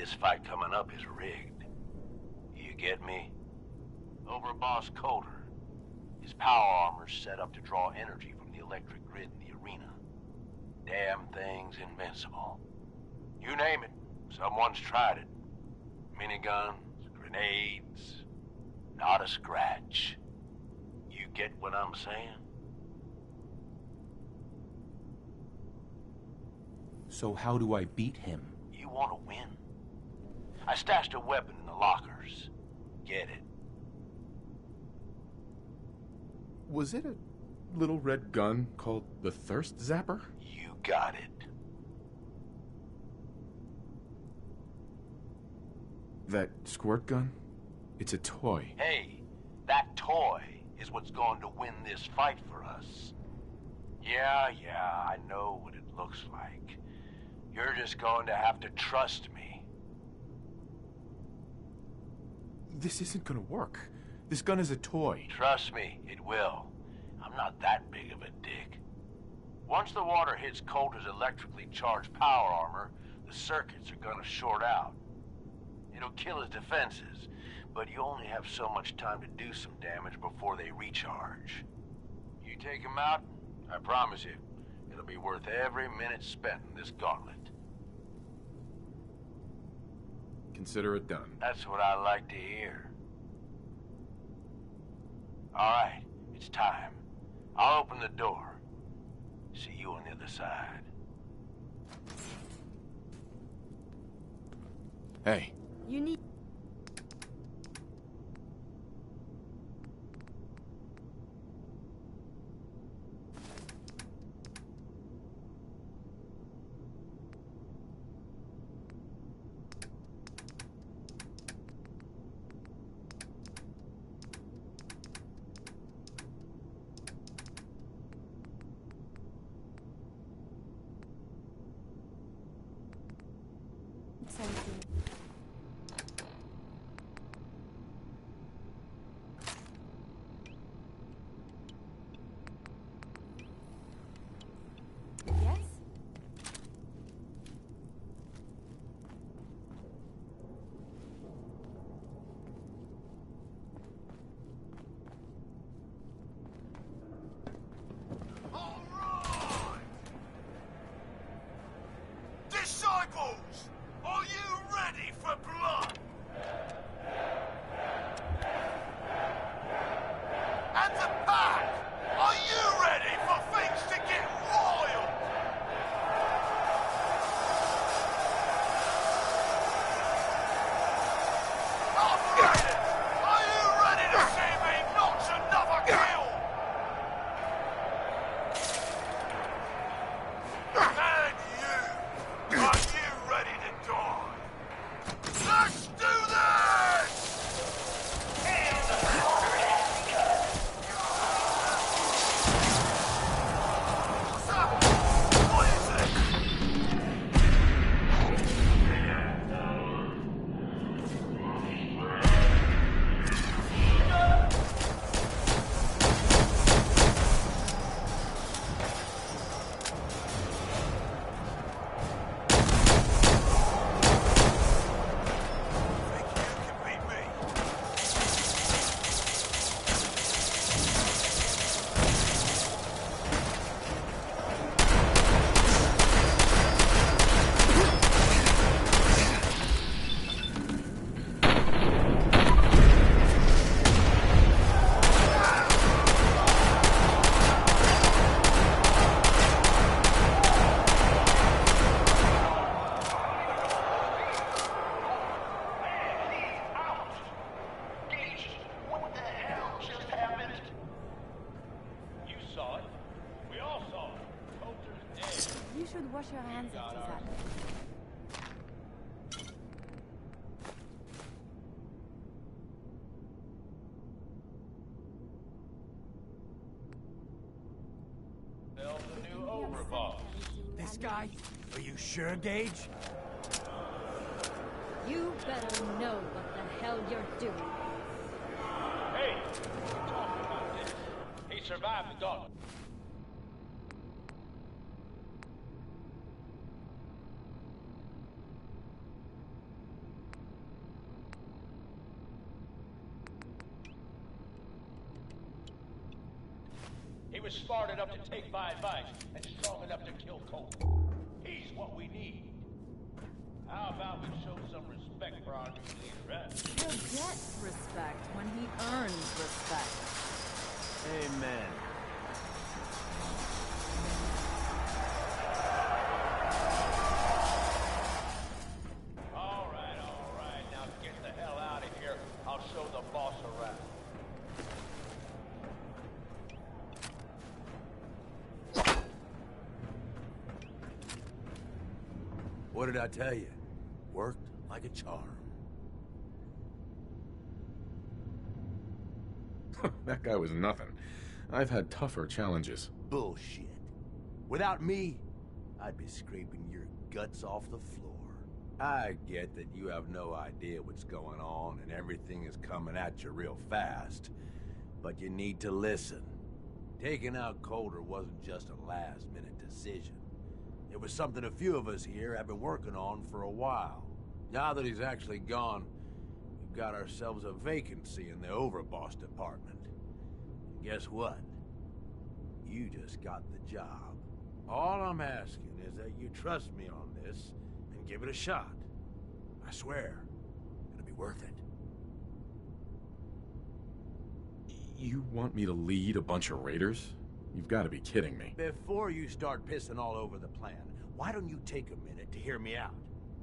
This fight coming up is rigged. You get me? Over Boss Coulter. His power armor's set up to draw energy from the electric grid in the arena. Damn thing's invincible. You name it, someone's tried it. Miniguns, grenades, not a scratch. You get what I'm saying? So how do I beat him? You want to win? I stashed a weapon in the lockers. Get it. Was it a little red gun called the Thirst Zapper? You got it. That squirt gun? It's a toy. Hey, that toy is what's going to win this fight for us. Yeah, I know what it looks like. You're just going to have to trust me. This isn't gonna work. This gun is a toy. Trust me, it will. I'm not that big of a dick. Once the water hits Coulter's electrically charged power armor, the circuits are gonna short out. It'll kill his defenses, but you only have so much time to do some damage before they recharge. You take him out, I promise you, it'll be worth every minute spent in this gauntlet. Consider it done. That's what I like to hear. All right, it's time. I'll open the door. See you on the other side. Hey. You need... Yes? All right! Disciples, are you ready for blood? And the pack, are you ready for things to get royal? Operators, are you ready to see me notch another kill? And you, are you ready to die? Let's do this! What's up? What is it? Think you can beat me? What the hell just happened? You saw it. We all saw it. Coulter's dead. You should wash your hands after that. There's a new overboss. This guy? Are you sure, Gage? You better know what the hell you're doing. Hey, we talked about this. He survived the gauntlet. He was smart enough to take my advice and strong enough to kill Colt. He's what we need. How about we show some respect for our new leader, huh? He'll get respect when he earns respect. Amen. All right. Now get the hell out of here. I'll show the boss around. What did I tell you? Worked like a charm. That guy was nothing. I've had tougher challenges. Bullshit. Without me, I'd be scraping your guts off the floor. I get that you have no idea what's going on and everything is coming at you real fast, but you need to listen. Taking out Coulter wasn't just a last-minute decision. It was something a few of us here have been working on for a while. Now that he's actually gone, we've got ourselves a vacancy in the overboss department. And guess what? You just got the job. All I'm asking is that you trust me on this and give it a shot. I swear, it'll be worth it. You want me to lead a bunch of raiders? You've got to be kidding me. Before you start pissing all over the plan, why don't you take a minute to hear me out?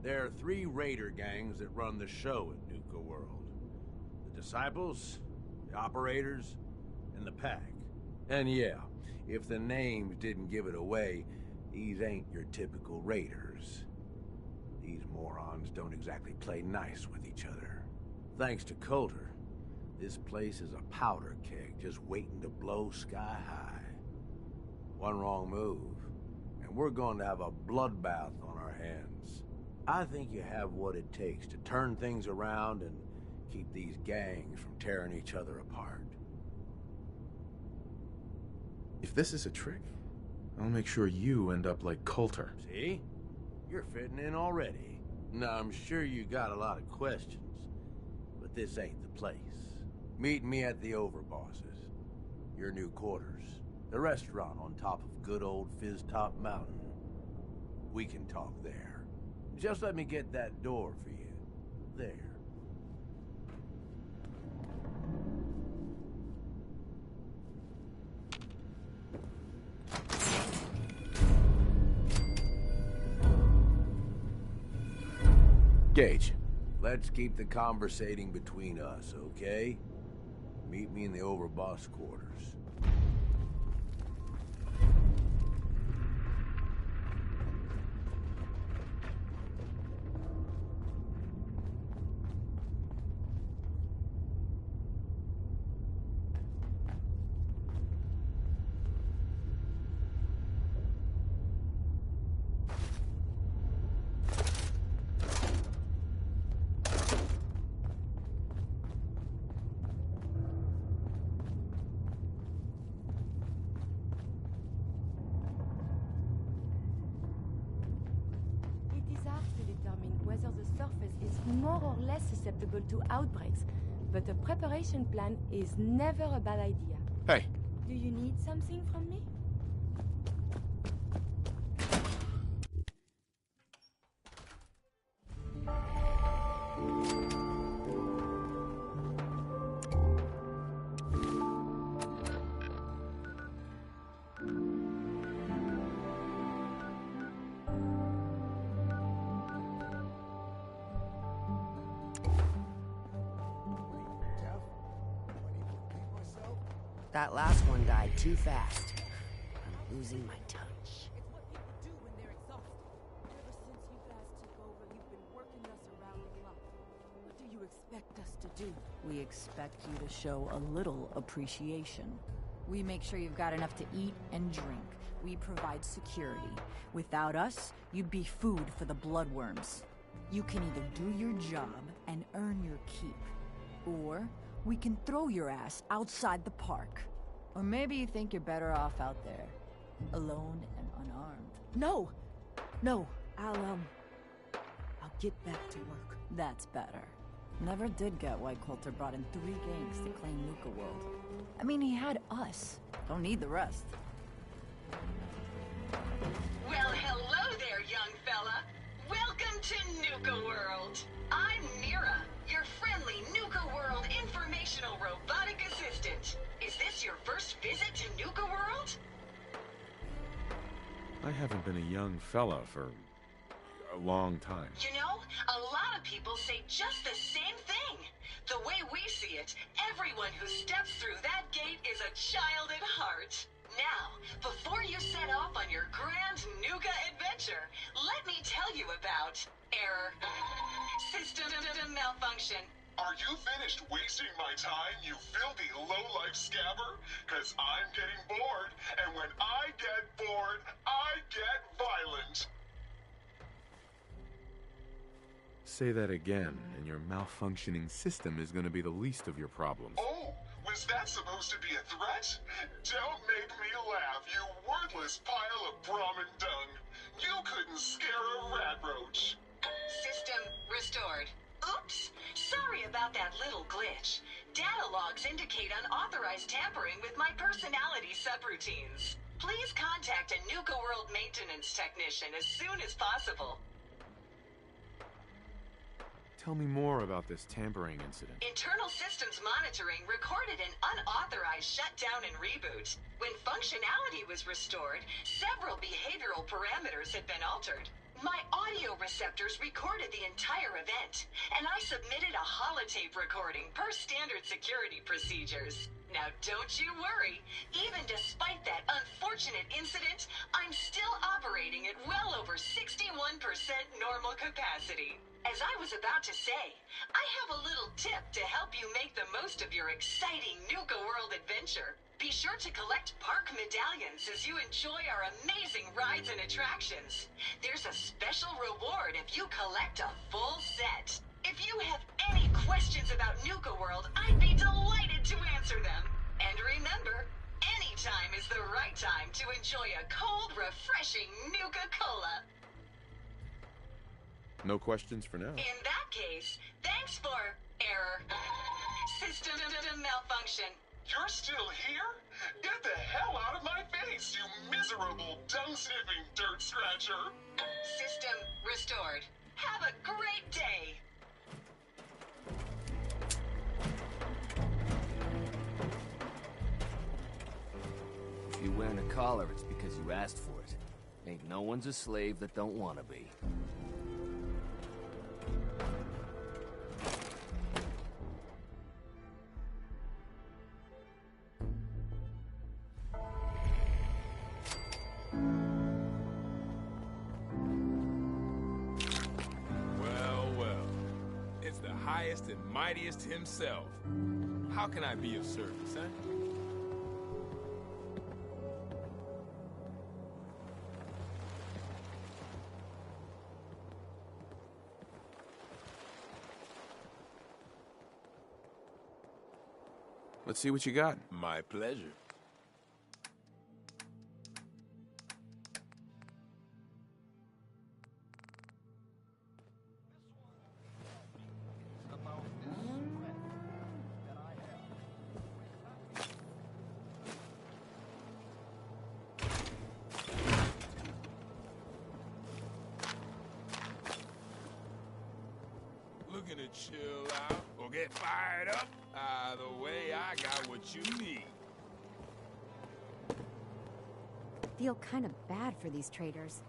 There are 3 raider gangs that run the show in Nuka World. The Disciples, the Operators, and the Pack. And yeah, if the names didn't give it away, these ain't your typical raiders. These morons don't exactly play nice with each other. Thanks to Coulter, this place is a powder keg just waiting to blow sky high. One wrong move, and we're going to have a bloodbath on our hands. I think you have what it takes to turn things around and keep these gangs from tearing each other apart. If this is a trick, I'll make sure you end up like Coulter. See? You're fitting in already. Now, I'm sure you got a lot of questions, but this ain't the place. Meet me at the Overbosses, your new quarters. The restaurant on top of good old Fizz Top Mountain. We can talk there. Just let me get that door for you. There. Gage. Let's keep the conversating between us, okay? Meet me in the Overboss quarters. More or less susceptible to outbreaks, but a preparation plan is never a bad idea. Hey. Do you need something from me? That last one died too fast. I'm losing my touch. It's what people do when they're exhausted. Ever since you guys took over, you've been working us around the clock. What do you expect us to do? We expect you to show a little appreciation. We make sure you've got enough to eat and drink. We provide security. Without us, you'd be food for the bloodworms. You can either do your job and earn your keep, or we can throw your ass outside the park. Or maybe you think you're better off out there, alone and unarmed. No! No, I'll get back to work. That's better. Never did get why Coulter brought in 3 gangs to claim Nuka World. I mean, he had us. Don't need the rest. Well, hello there, young fella. Welcome to Nuka World. I'm Mira, your friendly Nuka World informational robotic assistant. Is this your first visit to Nuka World? I haven't been a young fella for a long time. You know, a lot of people say just the same thing. The way we see it, everyone who steps through that gate is a child at heart. Now, before you set off on your grand Nuka adventure, let me tell you about error, system malfunction. Are you finished wasting my time, you filthy low-life scabber? 'Cause I'm getting bored, and when I get bored, I get violent. Say that again, and your malfunctioning system is going to be the least of your problems. Oh, was that supposed to be a threat? Don't make me laugh, you worthless pile of Brahmin dung. You couldn't scare a rat roach. System restored. Oops! Sorry about that little glitch. Data logs indicate unauthorized tampering with my personality subroutines. Please contact a Nuka World maintenance technician as soon as possible. Tell me more about this tampering incident. Internal systems monitoring recorded an unauthorized shutdown and reboot. When functionality was restored, several behavioral parameters had been altered. My audio receptors recorded the entire event, and I submitted a holotape recording per standard security procedures. Now don't you worry, even despite that unfortunate incident, I'm still operating at well over 61% normal capacity. As I was about to say, I have a little tip to help you make the most of your exciting Nuka World adventure. Be sure to collect park medallions as you enjoy our amazing rides and attractions. There's a special reward if you collect a full set. If you have any questions about Nuka World, I'd be delighted to answer them. And remember, any time is the right time to enjoy a cold, refreshing Nuka-Cola. No questions for now. In that case, thanks for error. System malfunction. You're still here? Get the hell out of my face, you miserable, dung-sniffing dirt scratcher! System restored. Have a great day! If you're wearing a collar, it's because you asked for it. Ain't no one's a slave that don't want to be. Highest and mightiest himself. How can I be of service, huh? Let's see what you got. My pleasure. Looking to chill out or get fired up? Either way, I got what you need. Feel kind of bad for these traders,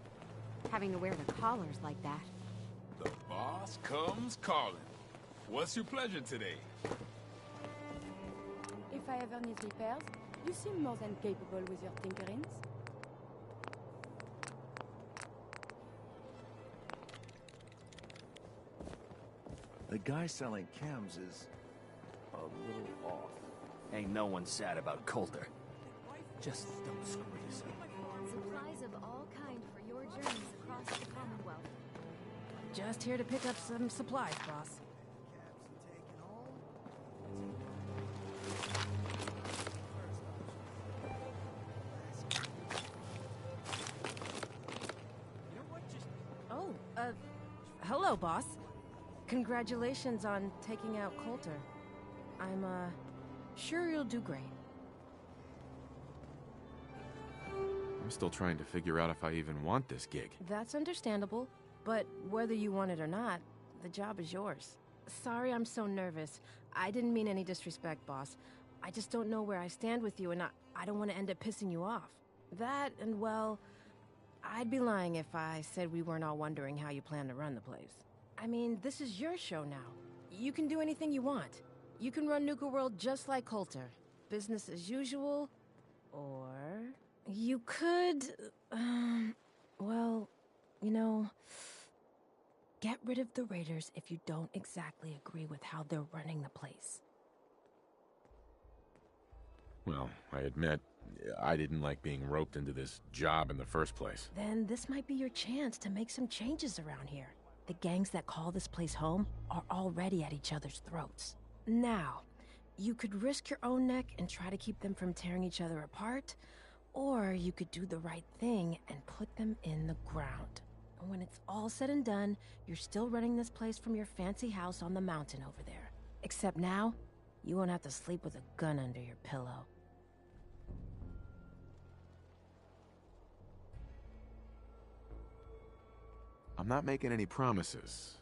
having to wear the collars like that. The boss comes calling. What's your pleasure today? If I ever need repairs, you seem more than capable with your tinkerings. The guy selling chems is a little off. Ain't no one sad about Coulter. Just don't screw yourself. Supplies of all kind for your journeys across the Commonwealth. Just here to pick up some supplies, boss. Oh, hello, boss. Congratulations on taking out Coulter. I'm, sure you'll do great. I'm still trying to figure out if I even want this gig. That's understandable, but whether you want it or not, the job is yours. Sorry I'm so nervous. I didn't mean any disrespect, boss. I just don't know where I stand with you, and I don't want to end up pissing you off. That, and well, I'd be lying if I said we weren't all wondering how you plan to run the place. I mean, this is your show now. You can do anything you want. You can run Nuka World just like Coulter. Business as usual, or you could, well, you know, get rid of the Raiders if you don't exactly agree with how they're running the place. Well, I admit, I didn't like being roped into this job in the first place. Then this might be your chance to make some changes around here. The gangs that call this place home are already at each other's throats. Now, you could risk your own neck and try to keep them from tearing each other apart, or you could do the right thing and put them in the ground. And when it's all said and done, you're still running this place from your fancy house on the mountain over there. Except now, you won't have to sleep with a gun under your pillow. I'm not making any promises,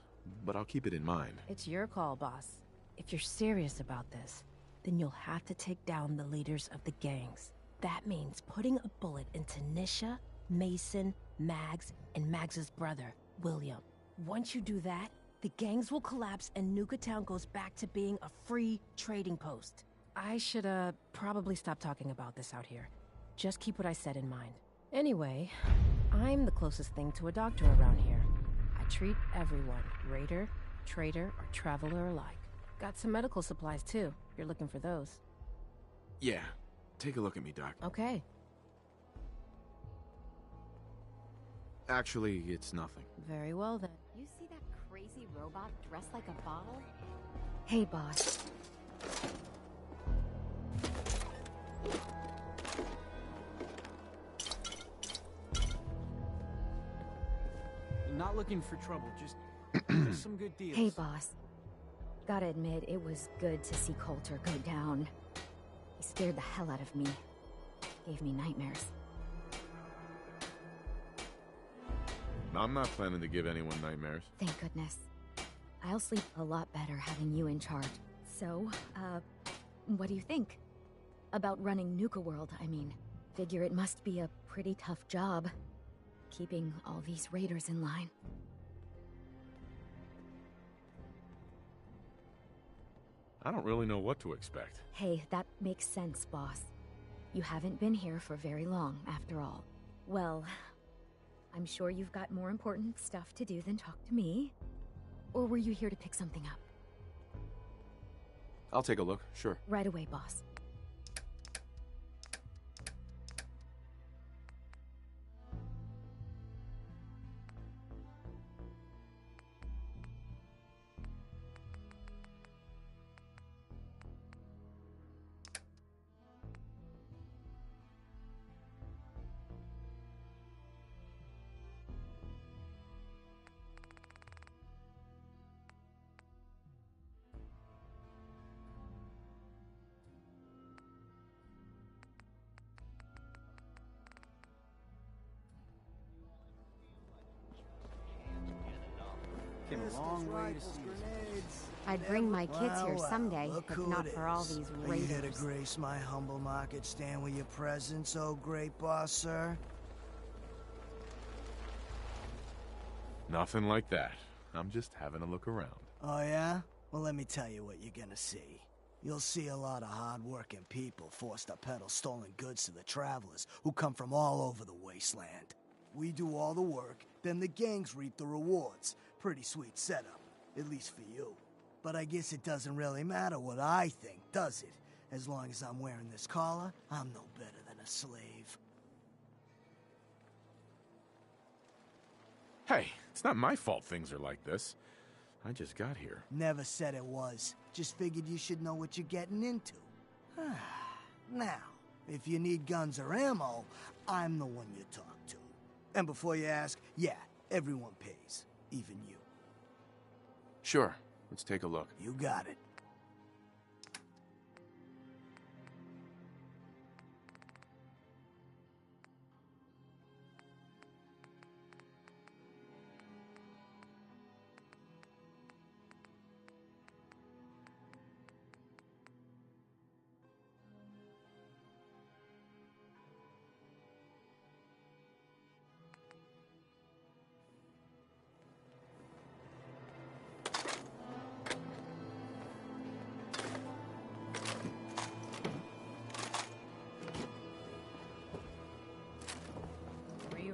but I'll keep it in mind. It's your call, boss. If you're serious about this, then you'll have to take down the leaders of the gangs. That means putting a bullet into Nisha, Mason, Mags, and Mags's brother, William. Once you do that, the gangs will collapse and Nuka Town goes back to being a free trading post. I should, probably stop talking about this out here. Just keep what I said in mind. Anyway, I'm the closest thing to a doctor around here. I treat everyone, raider, trader, or traveler alike. Got some medical supplies too, if you're looking for those. Yeah, take a look at me, Doc. Okay. Actually, it's nothing. Very well then. You see that crazy robot dressed like a bottle? Hey, boss. Not looking for trouble, just some good deals. Hey, boss. Gotta admit, it was good to see Coulter go down. He scared the hell out of me. Gave me nightmares. I'm not planning to give anyone nightmares. Thank goodness. I'll sleep a lot better having you in charge. So, what do you think? About running Nuka World, I mean. Figure it must be a pretty tough job, keeping all these raiders in line. I don't really know what to expect. Hey, that makes sense, boss. You haven't been here for very long, after all. Well, I'm sure you've got more important stuff to do than talk to me. Or were you here to pick something up? I'll take a look, sure. Right away, boss. Came a long way to see I'd bring my kids here someday, if not for all these Are you here to raiders. grace my humble market stand with your presence, oh great boss, sir? Nothing like that. I'm just having a look around. Oh yeah? Well, let me tell you what you're gonna see. You'll see a lot of hard-working people forced to peddle stolen goods to the travelers who come from all over the wasteland. We do all the work, then the gangs reap the rewards. Pretty sweet setup, at least for you. But I guess it doesn't really matter what I think, does it? As long as I'm wearing this collar, I'm no better than a slave. Hey, it's not my fault things are like this. I just got here. Never said it was. Just figured you should know what you're getting into. Now, if you need guns or ammo, I'm the one you talk to. And before you ask, yeah, everyone pays. Even you. Sure. Let's take a look. You got it.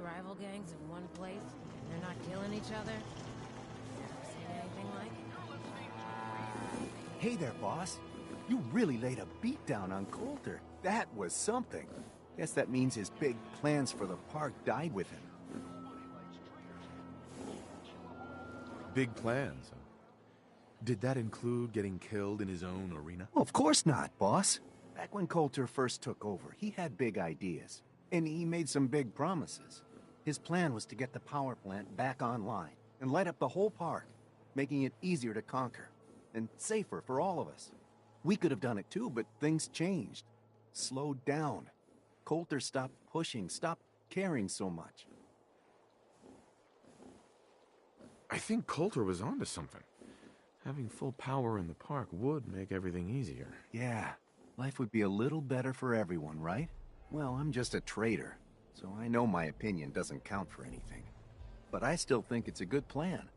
Rival gangs in one place, and they're not killing each other? Never seen anything like it. Hey there, boss. You really laid a beat down on Coulter. That was something. Guess that means his big plans for the park died with him. Big plans, huh? Did that include getting killed in his own arena? Well, of course not, boss. Back when Coulter first took over, he had big ideas. And he made some big promises. His plan was to get the power plant back online and light up the whole park, making it easier to conquer and safer for all of us. We could have done it too, but things changed. Slowed down. Coulter stopped pushing, stopped caring so much. I think Coulter was onto something. Having full power in the park would make everything easier. Yeah, life would be a little better for everyone, right? Well, I'm just a trader, so I know my opinion doesn't count for anything. But I still think it's a good plan.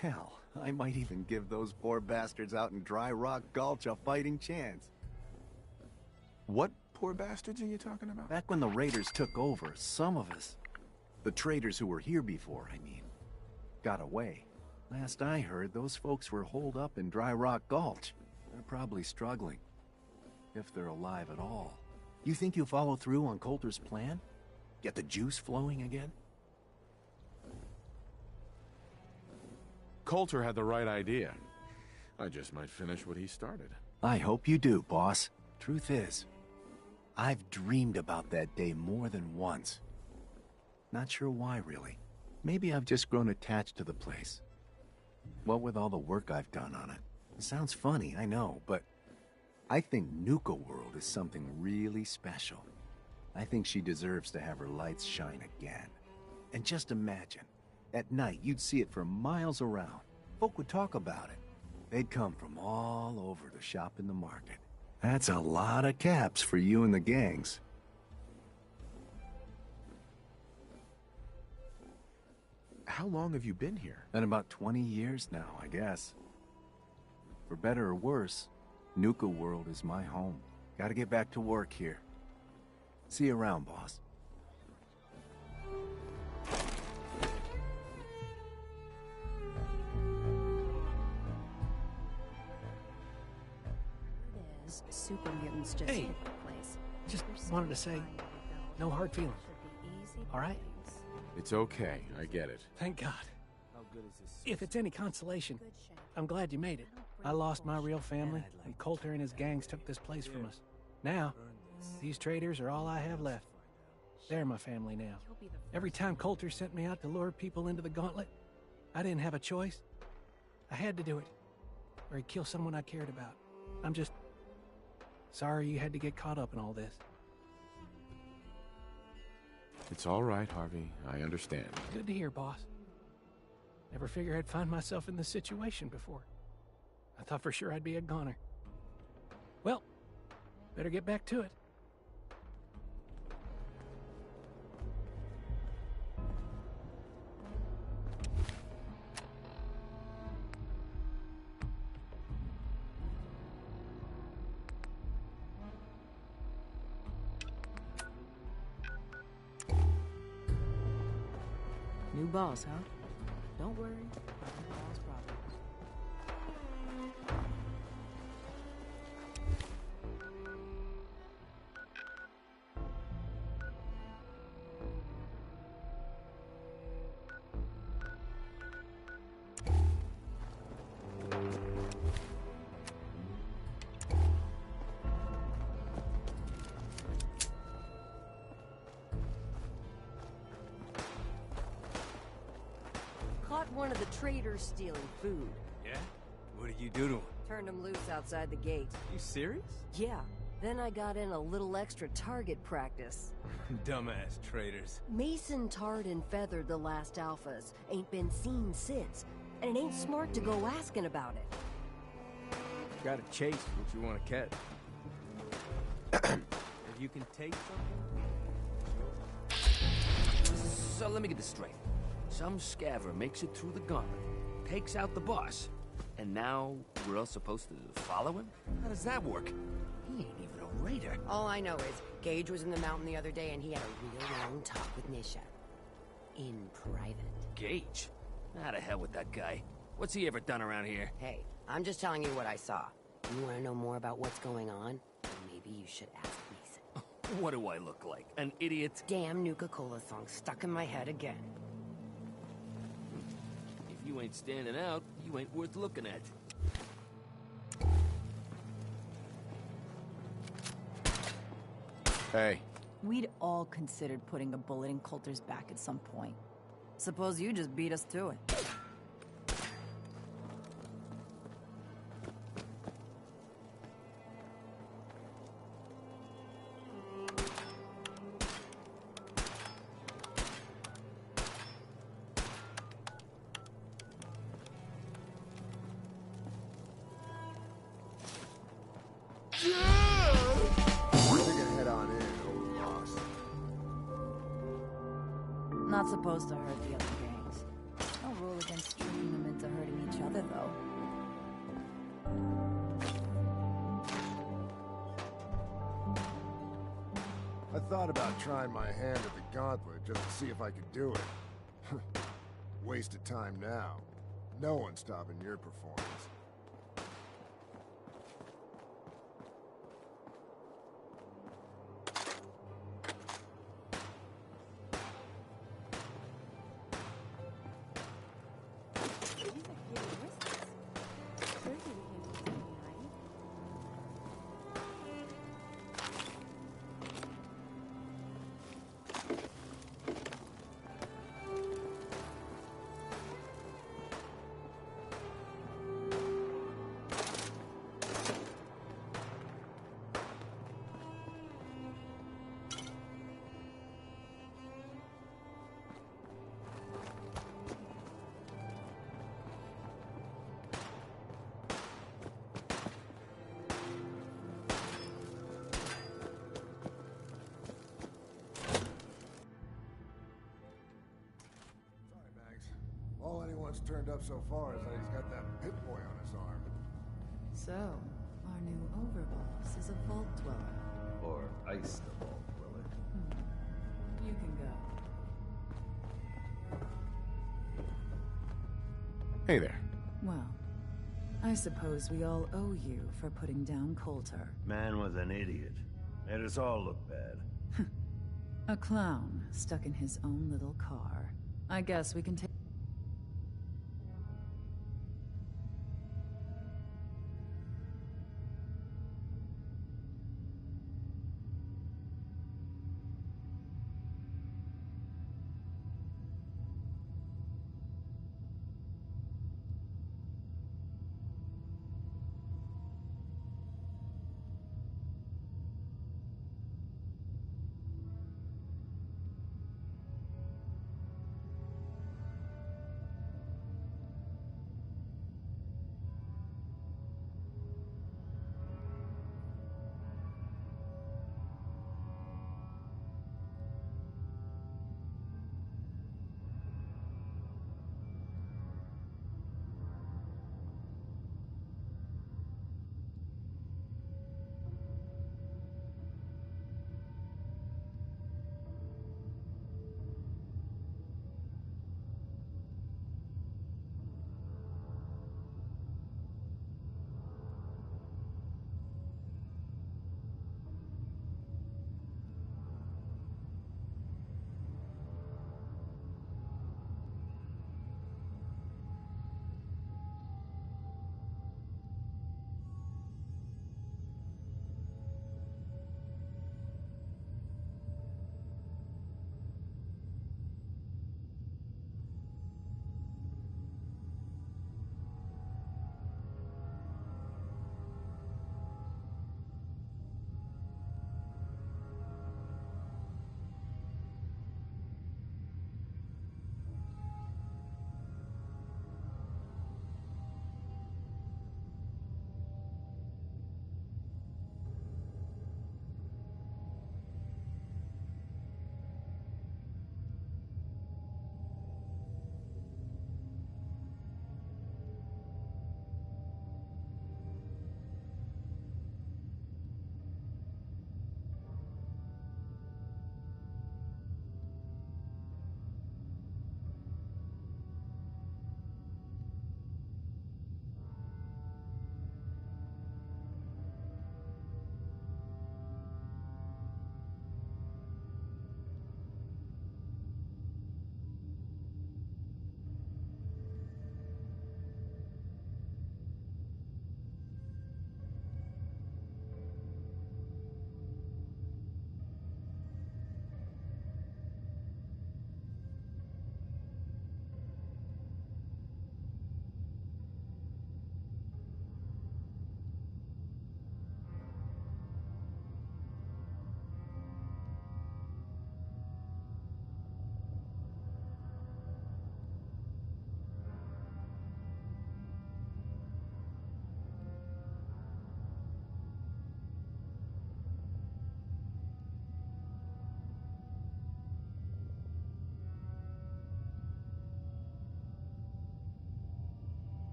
Hell, I might even give those poor bastards out in Dry Rock Gulch a fighting chance. What poor bastards are you talking about? Back when the Raiders took over, some of us, the traders who were here before, I mean, got away. Last I heard, those folks were holed up in Dry Rock Gulch. They're probably struggling, if they're alive at all. You think you'll follow through on Coulter's plan? Get the juice flowing again? Coulter had the right idea. I just might finish what he started. I hope you do, boss. Truth is, I've dreamed about that day more than once. Not sure why, really. Maybe I've just grown attached to the place. What with all the work I've done on it. It sounds funny, I know, but I think Nuka World is something really special. I think she deserves to have her lights shine again. And just imagine, at night you'd see it for miles around. Folk would talk about it. They'd come from all over to shop in the market. That's a lot of caps for you and the gangs. How long have you been here? Been about 20 years now, I guess. For better or worse, Nuka World is my home. Gotta get back to work here. See you around, boss. Super mutants just Hey, hit the place. just wanted to say, no hard feelings. All right? It's okay, I get it. Thank God. If it's any consolation, I'm glad you made it. I lost my real family, and Coulter and his gangs took this place from us. Now, these traders are all I have left. They're my family now. Every time Coulter sent me out to lure people into the gauntlet, I didn't have a choice. I had to do it, or he'd kill someone I cared about. I'm just sorry you had to get caught up in all this. It's all right, Harvey. I understand. Good to hear, boss. Never figured I'd find myself in this situation before. I thought for sure I'd be a goner. Well, better get back to it. New boss, huh? Don't worry, nothing cause problems. Caught one of the traders stealing food. Yeah? What do What'd you do to him? Turned him loose outside the gate. You serious? Yeah. Then I got in a little extra target practice. Dumbass traitors. Mason tarred and feathered the last alphas. Ain't been seen since. And it ain't smart to go asking about it. Gotta chase what you want to catch. If you can take something... So let me get this straight. Some scaver makes it through the gauntlet, takes out the boss, and now we're all supposed to follow him? How does that work? He ain't even a raider. All I know is, Gage was in the mountain the other day and he had a real long talk with Nisha. In private. Gage? How the hell with that guy? What's he ever done around here? Hey, I'm just telling you what I saw. You want to know more about what's going on? Maybe you should ask Mason. What do I look like? An idiot? Damn Nuka-Cola song stuck in my head again. If you ain't standing out, you ain't worth looking at. Hey. We'd all considered putting a bullet in Coulter's back at some point. Suppose you just beat us to it. Not supposed to hurt the other gangs. No rule against tricking them into hurting each other, though. I thought about trying my hand at the gauntlet just to see if I could do it. Waste of time now. No one's stopping your performance. All anyone's turned up so far is that he's got that Pip-Boy on his arm. So, our new overboss is a vault dweller. Or ice the vault dweller. You can go. Hey there. Well, I suppose we all owe you for putting down Coulter. Man was an idiot. Made us all look bad. A clown stuck in his own little car. I guess we can take...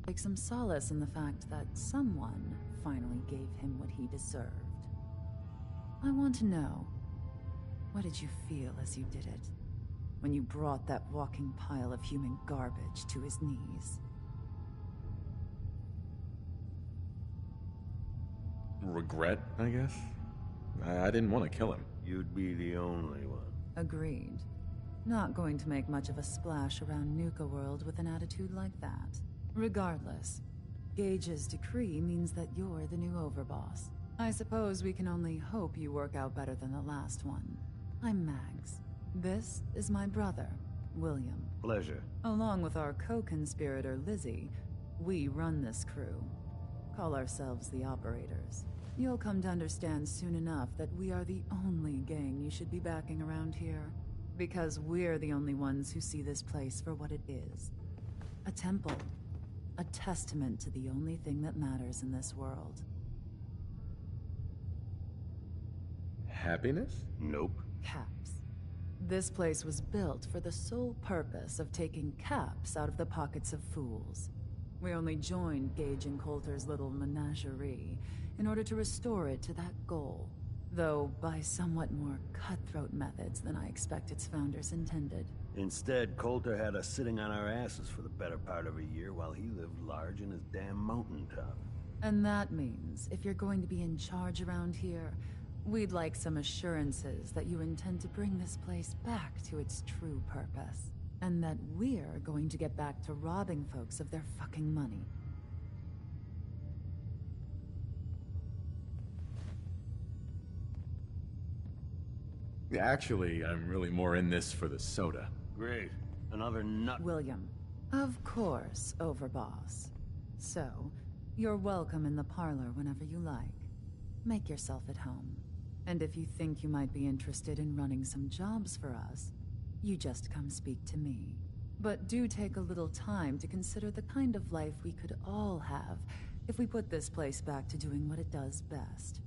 Take some solace in the fact that someone finally gave him what he deserved. I want to know, what did you feel as you did it? When you brought that walking pile of human garbage to his knees? Regret, I guess? I didn't want to kill him. You'd be the only one. Agreed. Not going to make much of a splash around Nuka World with an attitude like that. Regardless, Gage's decree means that you're the new overboss. I suppose we can only hope you work out better than the last one. I'm Mags. This is my brother, William. Pleasure. Along with our co-conspirator, Lizzie, we run this crew. Call ourselves the Operators. You'll come to understand soon enough that we are the only gang you should be backing around here. Because we're the only ones who see this place for what it is. A temple. A testament to the only thing that matters in this world. Happiness? Nope. Caps. This place was built for the sole purpose of taking caps out of the pockets of fools. We only joined Gage and Coulter's little menagerie in order to restore it to that goal, though by somewhat more cutthroat methods than I expect its founders intended. Instead, Coulter had us sitting on our asses for the better part of a year while he lived large in his damn mountaintop. And that means, if you're going to be in charge around here, we'd like some assurances that you intend to bring this place back to its true purpose. And that we're going to get back to robbing folks of their fucking money. Actually, I'm really more in this for the soda. Great. Another nut. William. Of course, Overboss. So, you're welcome in the parlor whenever you like. Make yourself at home. And if you think you might be interested in running some jobs for us, you just come speak to me. But do take a little time to consider the kind of life we could all have if we put this place back to doing what it does best.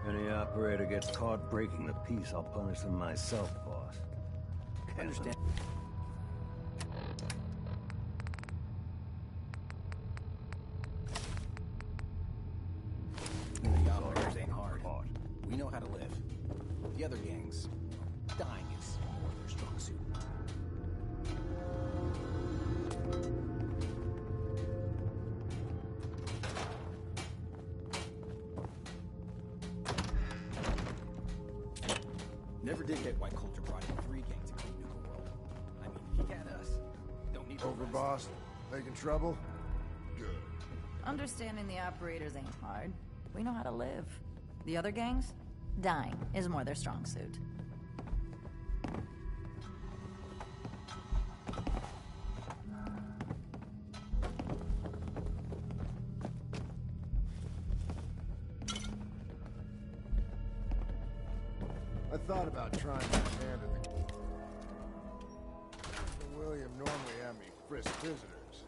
Any operator gets caught breaking the peace, I'll punish them myself, boss. Understand. The operators ain't hard. We know how to live. The other gangs, dying is more their strong suit. Never did get why Coulter brought in 3 gangs to clean Nuka World. I mean, if he had us, don't need Overboss, making trouble? Good. Understanding the operators ain't hard. We know how to live. The other gangs? Dying is more their strong suit. I thought about trying my hand at the... William normally had me frisk visitors.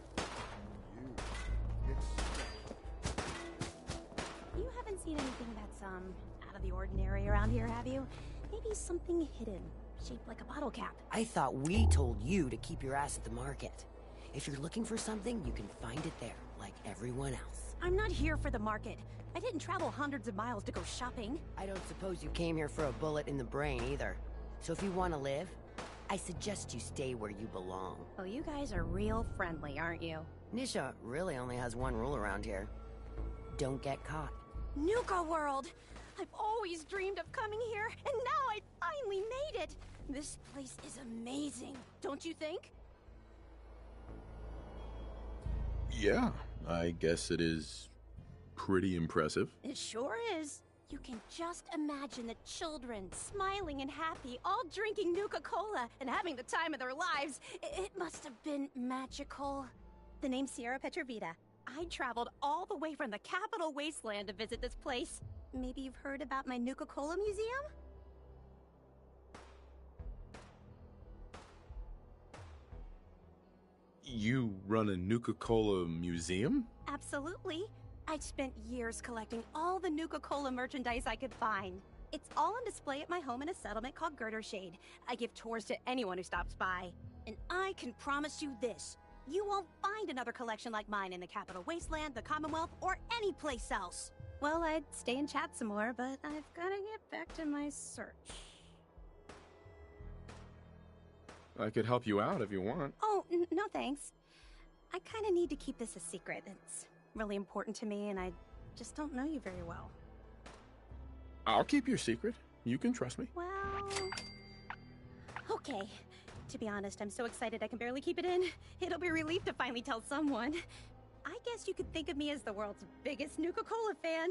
You haven't seen anything that's, out of the ordinary around here, have you? Maybe something hidden, shaped like a bottle cap. I thought we told you to keep your ass at the market. If you're looking for something, you can find it there, like everyone else. I'm not here for the market. I didn't travel hundreds of miles to go shopping. I don't suppose you came here for a bullet in the brain either. So if you want to live, I suggest you stay where you belong. Oh, you guys are real friendly, aren't you? Nisha really only has one rule around here. Don't get caught. Nuka World! I've always dreamed of coming here, and now I finally made it! This place is amazing, don't you think? Yeah, I guess it is pretty impressive. It sure is. You can just imagine the children, smiling and happy, all drinking Nuka-Cola and having the time of their lives. It must have been magical. The name's Sierra Petrovita. I traveled all the way from the capital wasteland to visit this place. Maybe you've heard about my Nuka-Cola museum? You run a Nuka-Cola museum? Absolutely. I spent years collecting all the Nuka-Cola merchandise I could find. It's all on display at my home in a settlement called Girdershade. I give tours to anyone who stops by. And I can promise you this. You won't find another collection like mine in the Capital Wasteland, the Commonwealth, or any place else. Well, I'd stay and chat some more, but I've gotta get back to my search. I could help you out if you want. Oh, no thanks. I kinda need to keep this a secret. It's really important to me, and I just don't know you very well. I'll keep your secret. You can trust me. Well... okay. To be honest, I'm so excited I can barely keep it in. It'll be a relief to finally tell someone. I guess you could think of me as the world's biggest Nuka-Cola fan.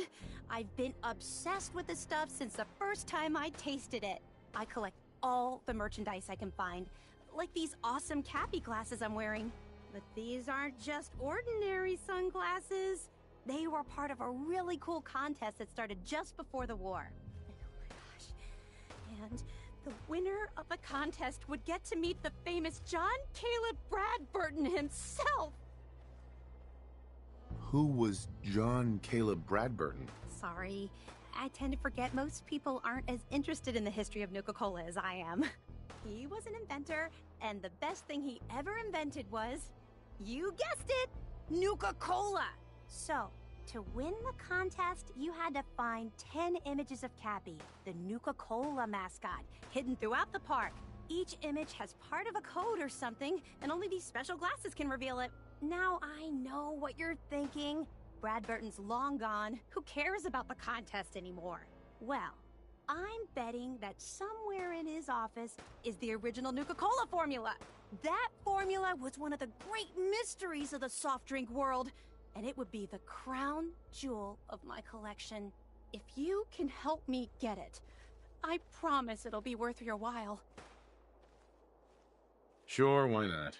I've been obsessed with this stuff since the first time I tasted it. I collect all the merchandise I can find, like these awesome Cappy glasses I'm wearing. But these aren't just ordinary sunglasses. They were part of a really cool contest that started just before the war. And oh my gosh. And the winner of the contest would get to meet the famous John Caleb Bradburton himself. Who was John Caleb Bradburton? Sorry, I tend to forget most people aren't as interested in the history of Nuka-Cola as I am. He was an inventor, and the best thing he ever invented was, you guessed it, Nuka-Cola! So, to win the contest, you had to find 10 images of Cappy, the Nuka-Cola mascot, hidden throughout the park. Each image has part of a code or something, and only these special glasses can reveal it. Now I know what you're thinking. Bradburton's long gone. Who cares about the contest anymore? Well, I'm betting that somewhere in his office is the original Nuka-Cola formula. That formula was one of the great mysteries of the soft drink world, and it would be the crown jewel of my collection. If you can help me get it, I promise it'll be worth your while. Sure, why not?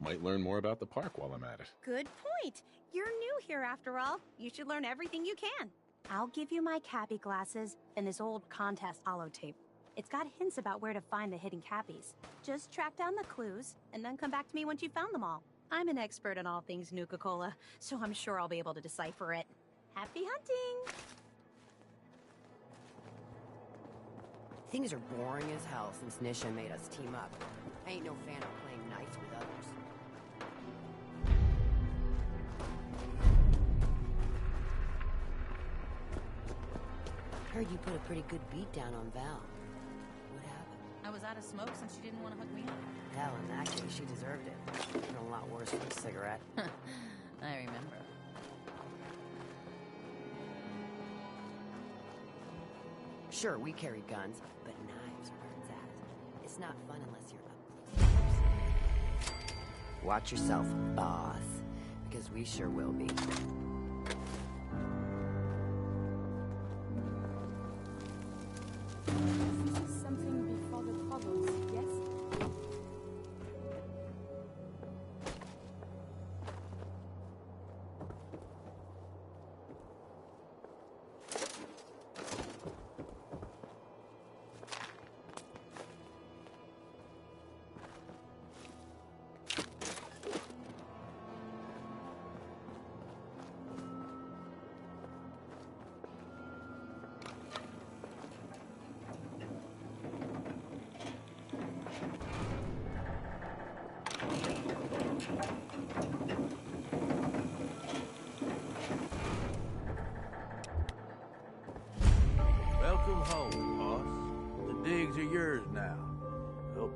Might learn more about the park while I'm at it. Good point. You're new here after all. You should learn everything you can. I'll give you my Cappy glasses and this old contest holotape. It's got hints about where to find the hidden Cappies. Just track down the clues, and then come back to me once you've found them all. I'm an expert in all things Nuka-Cola, so I'm sure I'll be able to decipher it. Happy hunting! Things are boring as hell since Nisha made us team up. I ain't no fan of playing nice with others. Heard you put a pretty good beat down on Val. What happened? I was out of smoke since she didn't want to hook me up. Hell, in that case, she deserved it. Been a lot worse for a cigarette. I remember. Sure, we carry guns, but knives are where it's at. It's not fun unless you're up close. Watch yourself, boss, because we sure will be. This is something before the troubles, yes?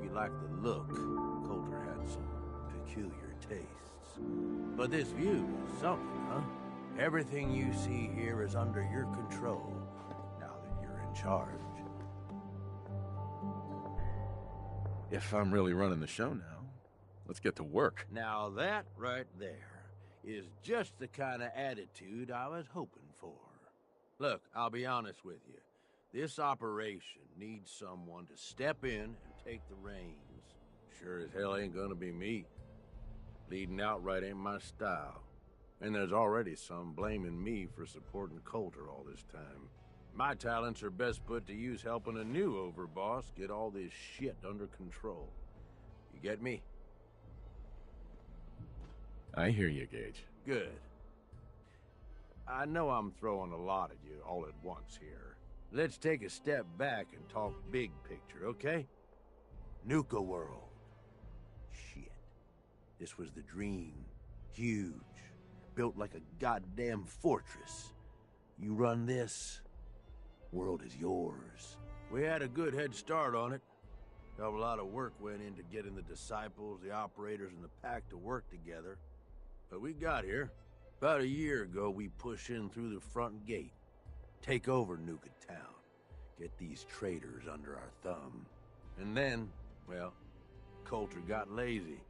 you like the look, Coulter had some peculiar tastes. But this view is something, huh? Everything you see here is under your control, now that you're in charge. If I'm really running the show now, let's get to work. Now that right there is just the kind of attitude I was hoping for. Look, I'll be honest with you. This operation needs someone to step in and take the reins. Sure as hell ain't gonna be me. Leading outright ain't my style. And there's already some blaming me for supporting Coulter all this time. My talents are best put to use helping a new overboss get all this shit under control. You get me? I hear you, Gage. Good. I know I'm throwing a lot at you all at once here. Let's take a step back and talk big picture, okay? Nuka World. Shit. This was the dream. Huge. Built like a goddamn fortress. You run this, world is yours. We had a good head start on it. A lot of work went into getting the disciples, the operators, and the pack to work together. But we got here. About a year ago, we pushed in through the front gate. Take over Nuka Town. Get these traitors under our thumb. And then, well, Coulter got lazy.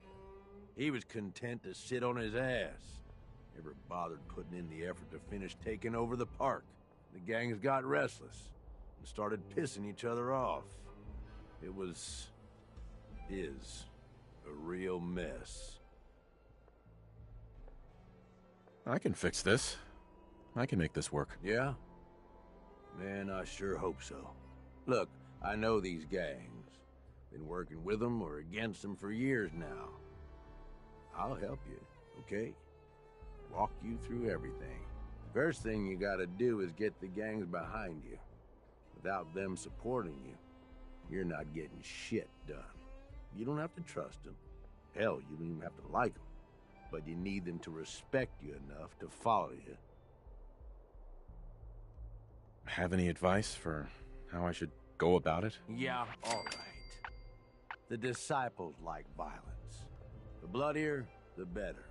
He was content to sit on his ass. Never bothered putting in the effort to finish taking over the park. The gangs got restless and started pissing each other off. It is a real mess. I can fix this. I can make this work. Yeah? Man, I sure hope so. Look, I know these gangs. Been working with them or against them for years now. I'll help you, okay? Walk you through everything. First thing you gotta do is get the gangs behind you. Without them supporting you, you're not getting shit done. You don't have to trust them. Hell, you don't even have to like them. But you need them to respect you enough to follow you. Have any advice for how I should go about it? Yeah, all right. The disciples like violence. The bloodier, the better.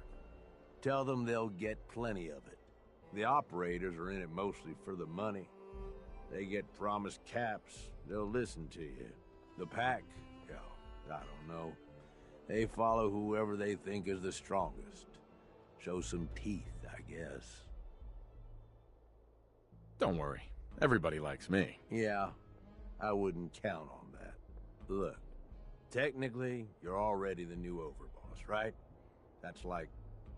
Tell them they'll get plenty of it. The operators are in it mostly for the money. They get promised caps, they'll listen to you. The pack, hell, I don't know. They follow whoever they think is the strongest. Show some teeth, I guess. Don't worry. Everybody likes me. Yeah, I wouldn't count on that. Look, technically, you're already the new overboss, right? That's like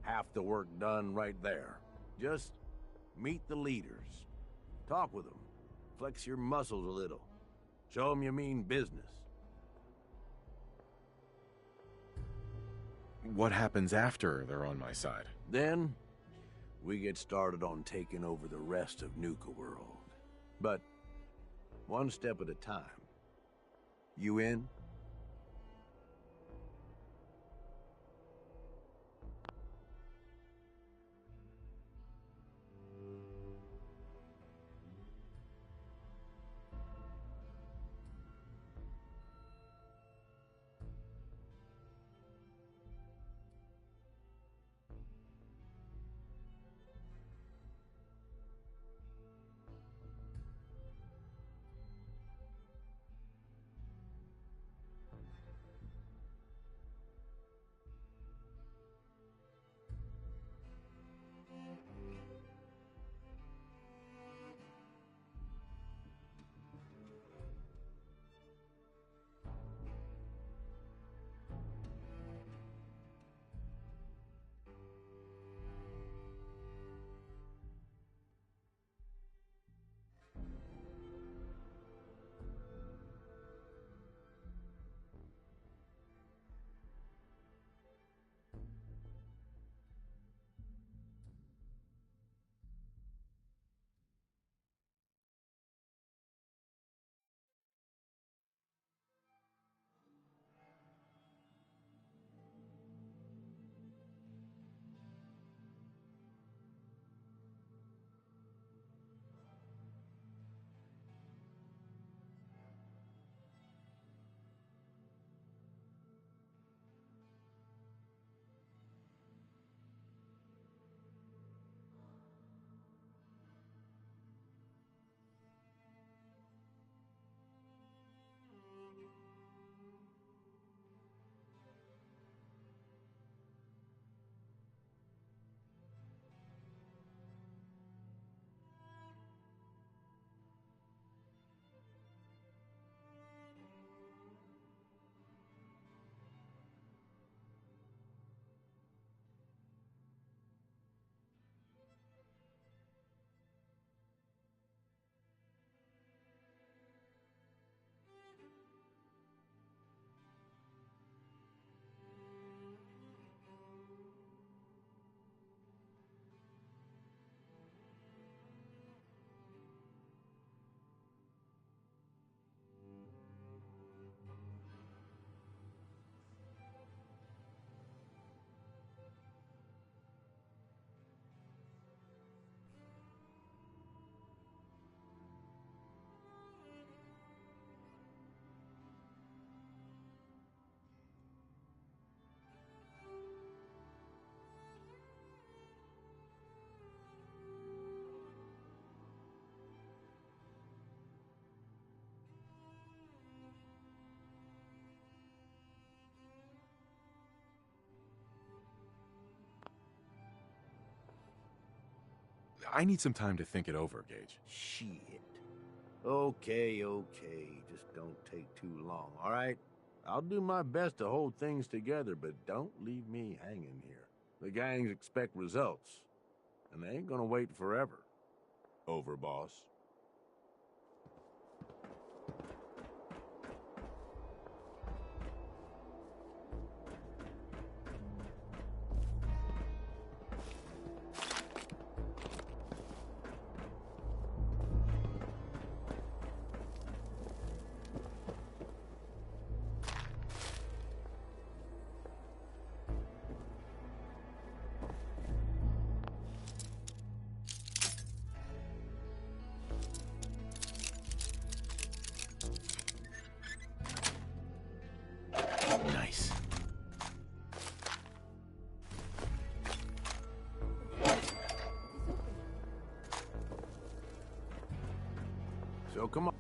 half the work done right there. Just meet the leaders. Talk with them. Flex your muscles a little. Show them you mean business. What happens after they're on my side? Then, we get started on taking over the rest of Nuka World. But, one step at a time. You in? I need some time to think it over, Gage. Shit. Okay. Just don't take too long, all right? I'll do my best to hold things together, but don't leave me hanging here. The gangs expect results, and they ain't gonna wait forever. Over, boss. Nice. So come on.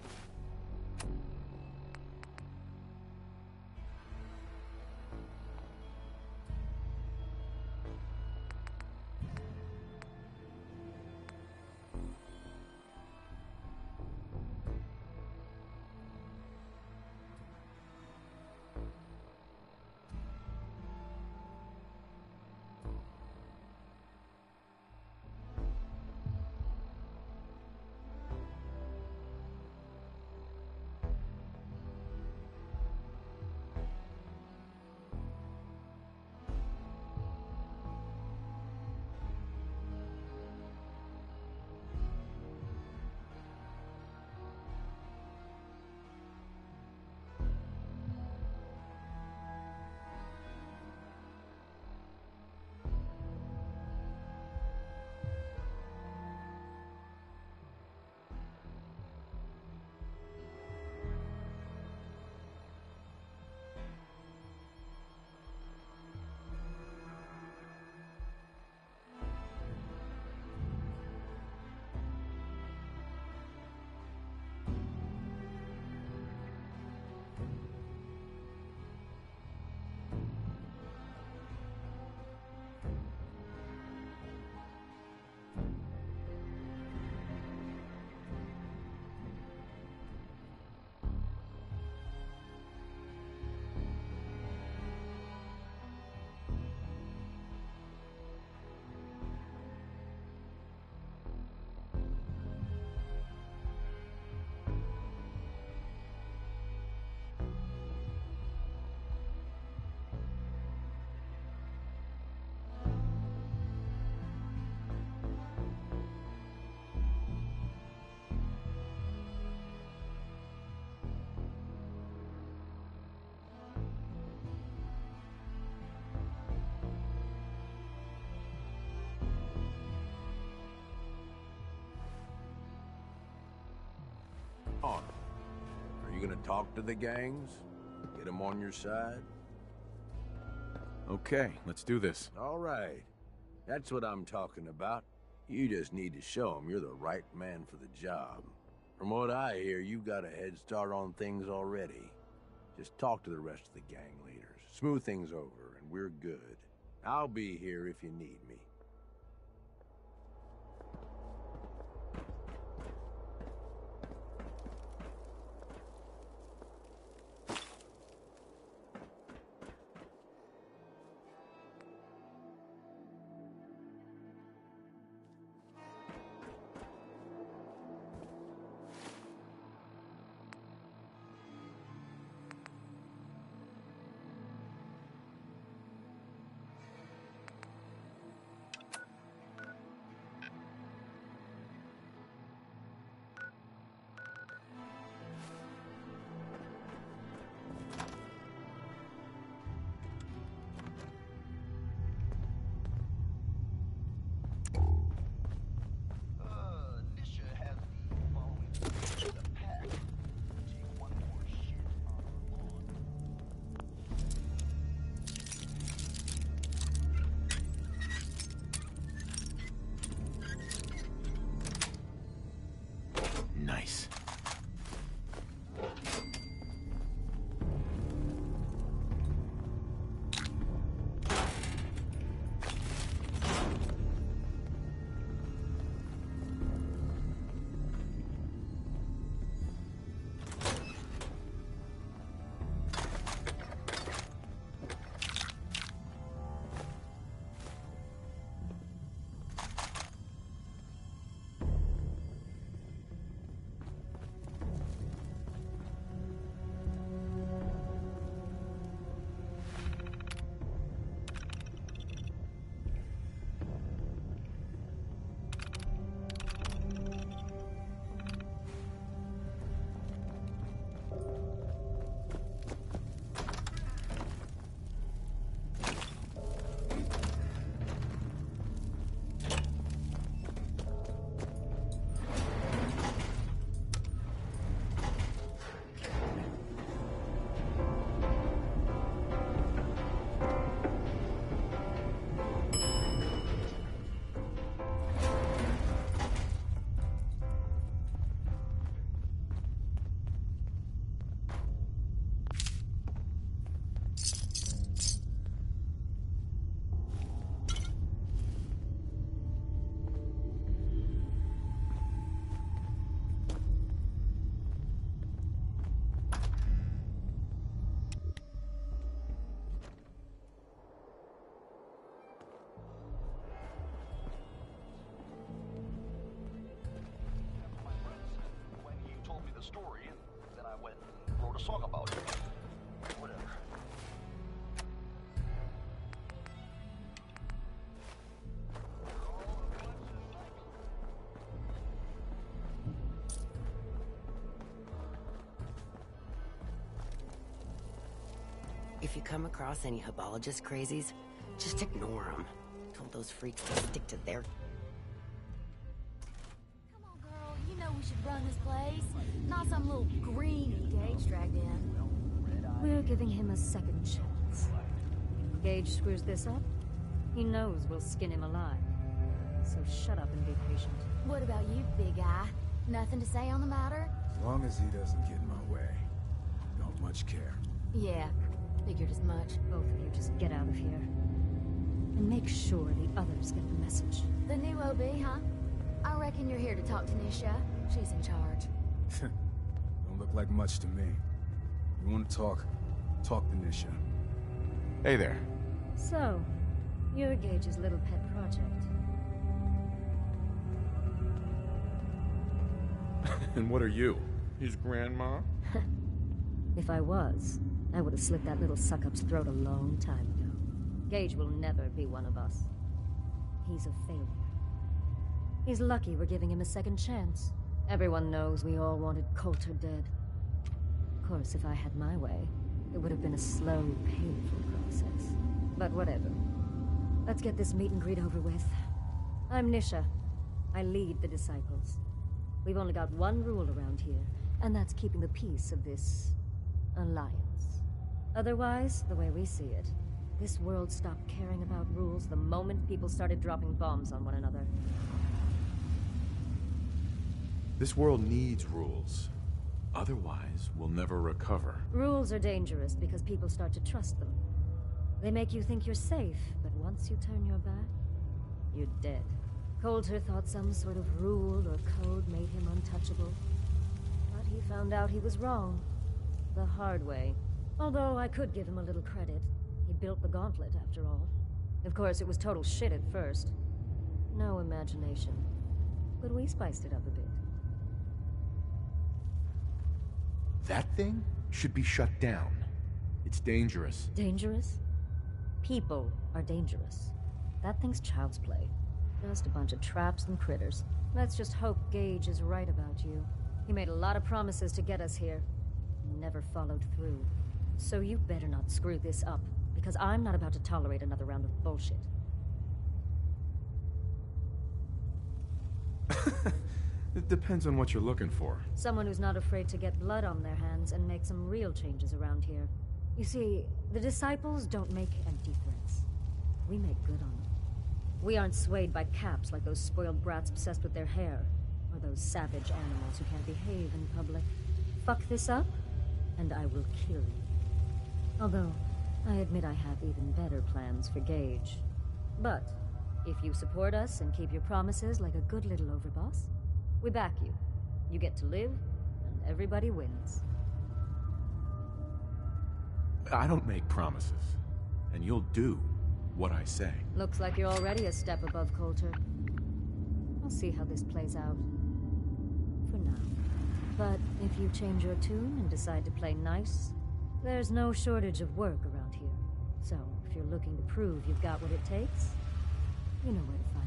On. Are you gonna talk to the gangs? Get them on your side? Okay, let's do this. All right. That's what I'm talking about. You just need to show them you're the right man for the job. From what I hear, you got a head start on things already. Just talk to the rest of the gang leaders. Smooth things over, and we're good. I'll be here if you need me. story, and then I went and wrote a song about it. Whatever. If you come across any Hebologist crazies, just ignore them. Told those freaks to stick to their... Come on, girl. You know we should run this place. Not some little greenie Gage dragged in. We're giving him a second chance. Gage screws this up, he knows we'll skin him alive. So shut up and be patient. What about you, big eye? Nothing to say on the matter? As long as he doesn't get in my way. Don't much care. Yeah, figured as much. Both of you just get out of here. And make sure the others get the message. The new OB, huh? I reckon you're here to talk to Nisha. She's in charge. Don't look like much to me. You want to talk to Nisha. Hey there. So, you're Gage's little pet project. And what are you? His grandma? If I was, I would have slit that little suck-up's throat a long time ago. Gage will never be one of us. He's a failure. He's lucky we're giving him a second chance. Everyone knows we all wanted Coulter dead. Of course, if I had my way, it would have been a slow, painful process. But whatever. Let's get this meet and greet over with. I'm Nisha. I lead the Disciples. We've only got one rule around here, and that's keeping the peace of this... alliance. Otherwise, the way we see it, this world stopped caring about rules the moment people started dropping bombs on one another. This world needs rules. Otherwise, we'll never recover. Rules are dangerous because people start to trust them. They make you think you're safe, but once you turn your back, you're dead. Coulter thought some sort of rule or code made him untouchable. But he found out he was wrong. The hard way. Although I could give him a little credit. He built the gauntlet, after all. Of course, it was total shit at first. No imagination. But we spiced it up a bit. That thing should be shut down. It's dangerous. Dangerous? People are dangerous. That thing's child's play. Just a bunch of traps and critters. Let's just hope Gage is right about you. He made a lot of promises to get us here. Never followed through. So you better not screw this up, because I'm not about to tolerate another round of bullshit. It depends on what you're looking for. Someone who's not afraid to get blood on their hands and make some real changes around here. You see, the Disciples don't make empty threats. We make good on them. We aren't swayed by caps like those spoiled brats obsessed with their hair, or those savage animals who can't behave in public. Fuck this up, and I will kill you. Although, I admit I have even better plans for Gage. But, if you support us and keep your promises like a good little overboss, we back you. You get to live, and everybody wins. I don't make promises, and you'll do what I say. Looks like you're already a step above Coulter. I'll see how this plays out. For now. But if you change your tune and decide to play nice, there's no shortage of work around here. So, if you're looking to prove you've got what it takes, you know where to find me.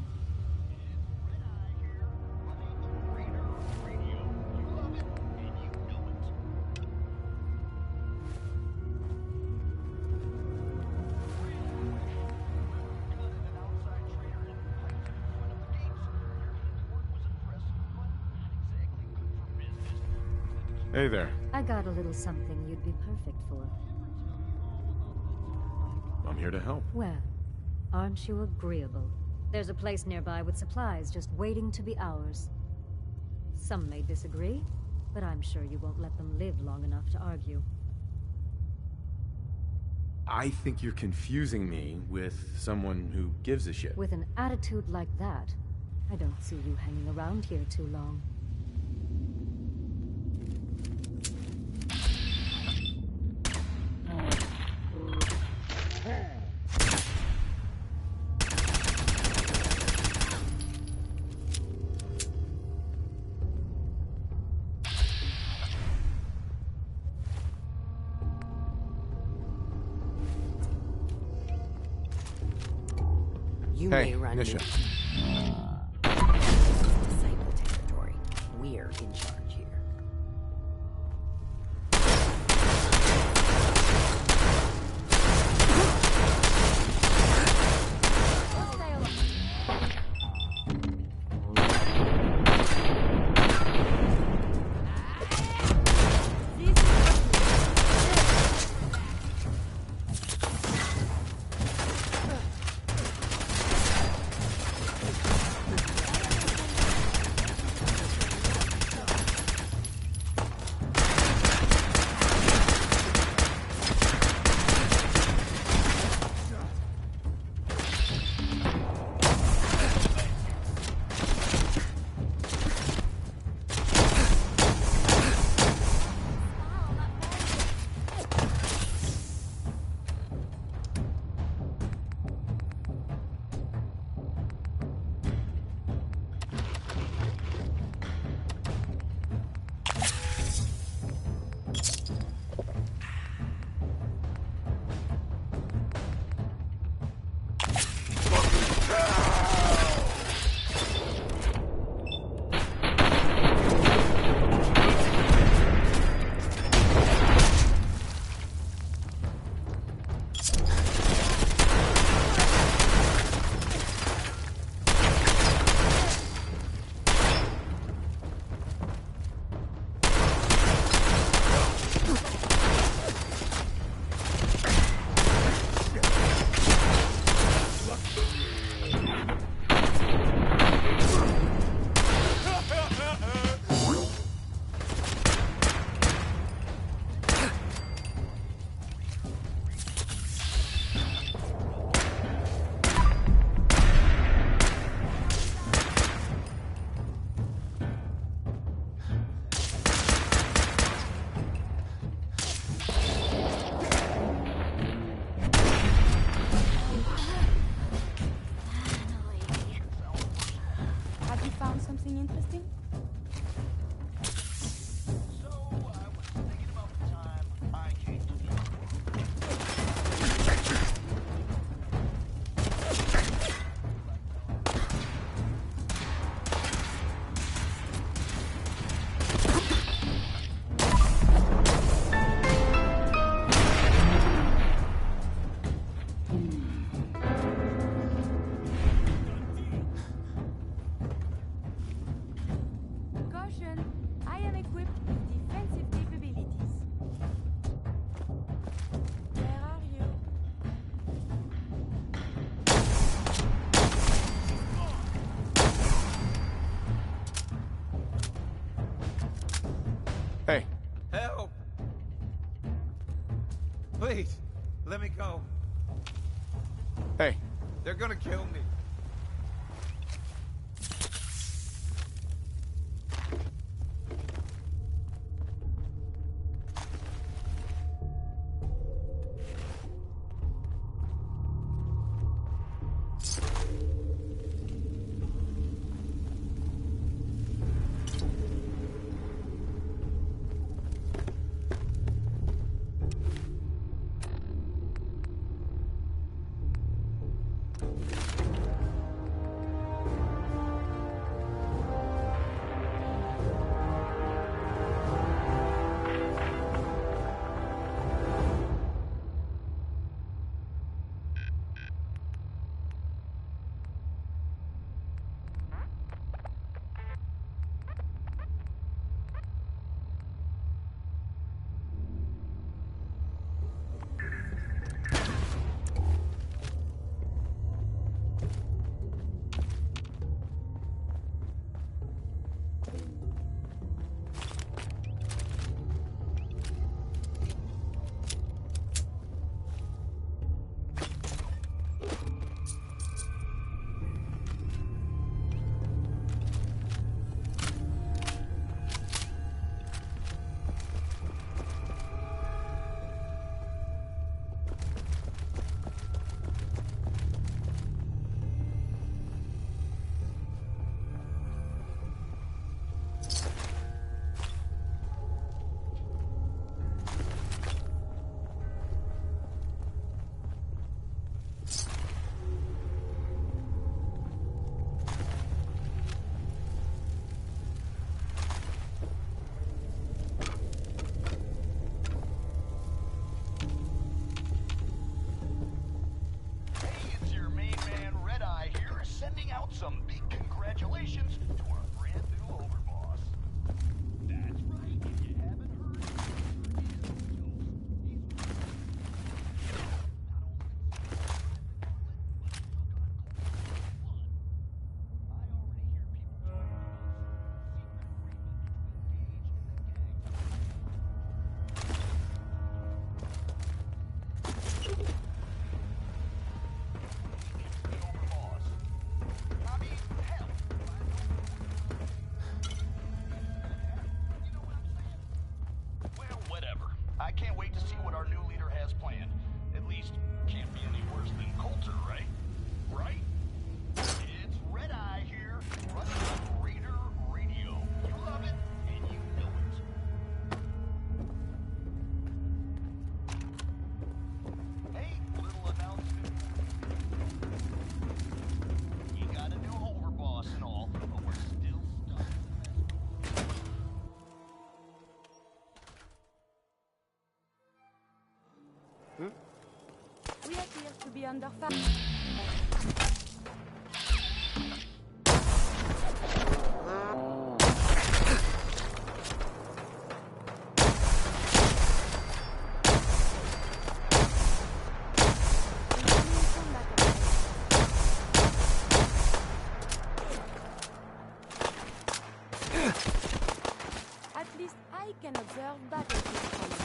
Hey there. I got a little something you'd be perfect for. I'm here to help. Well, aren't you agreeable? There's a place nearby with supplies just waiting to be ours. Some may disagree, but I'm sure you won't let them live long enough to argue. I think you're confusing me with someone who gives a shit. With an attitude like that, I don't see you hanging around here too long. You Hey, may run Nisha. disciple territory. We're in charge here. Have you found something interesting? Caution, I am equipped with defensive capabilities. Where are you? Hey, Help! Please, let me go. hey. They're gonna kill me. We appear to be under fire. At least I can observe battlefield from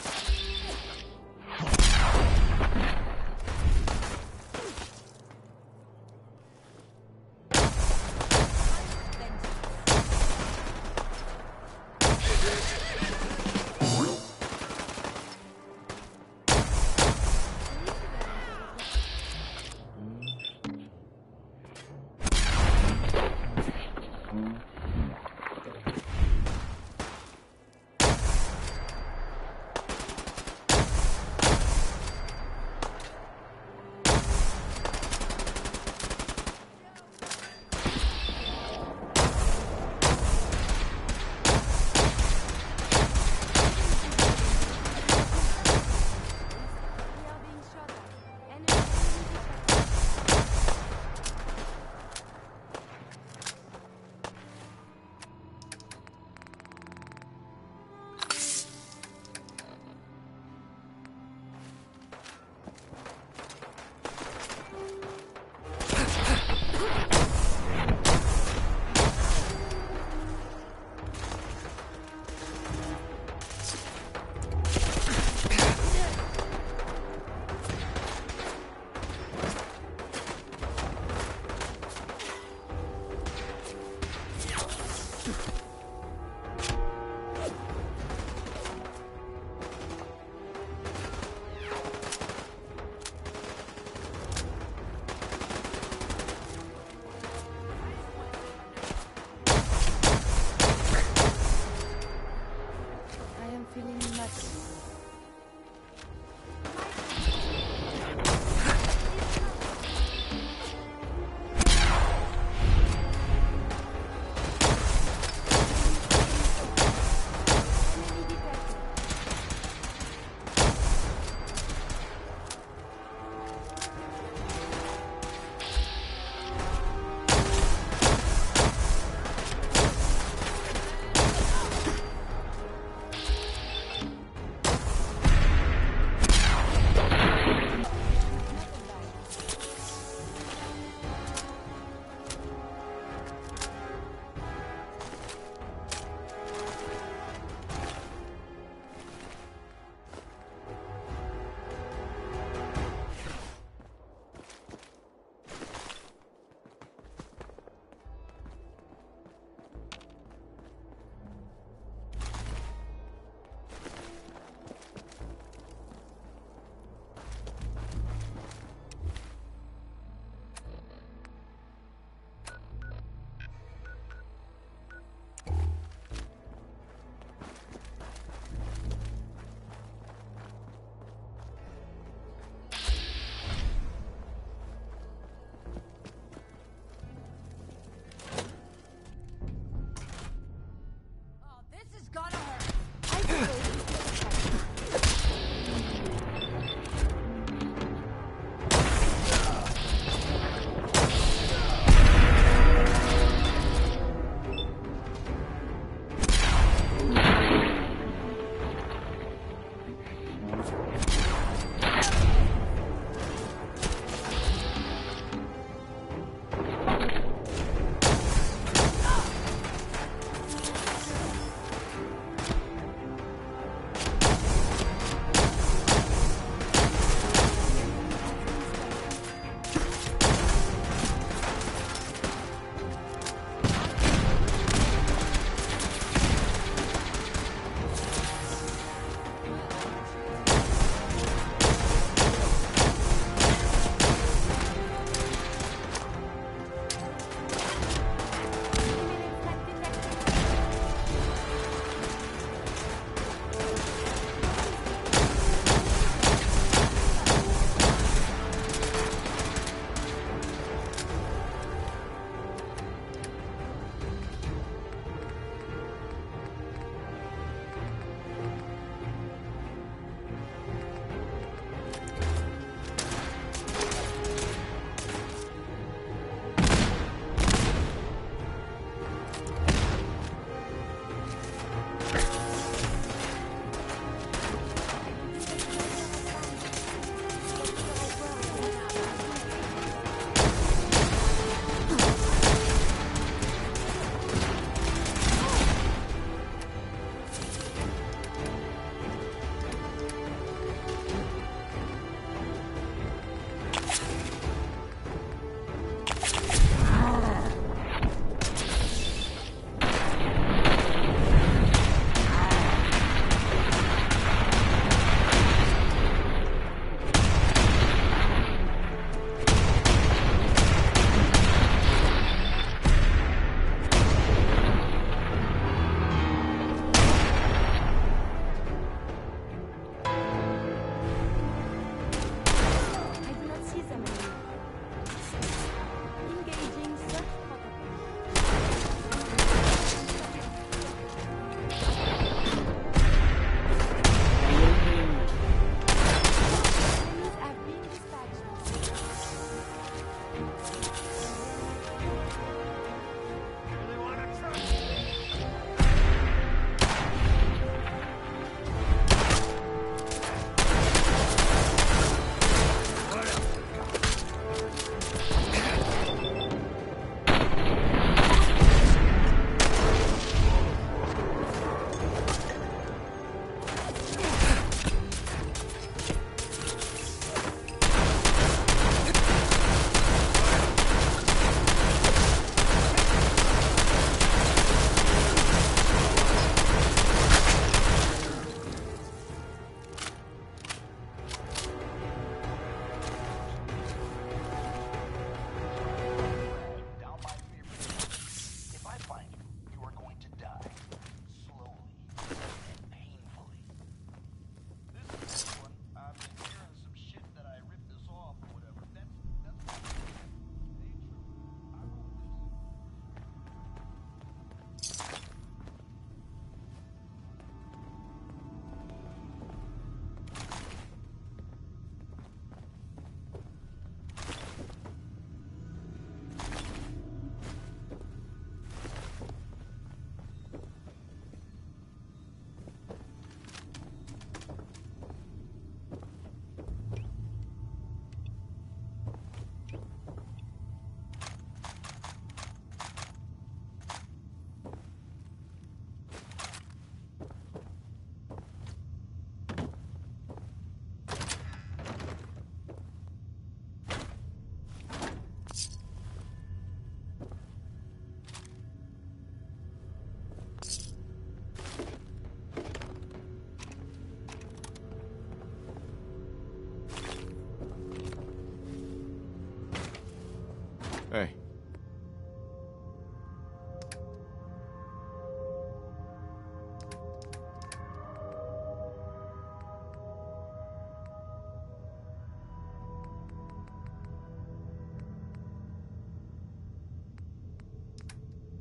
Hey.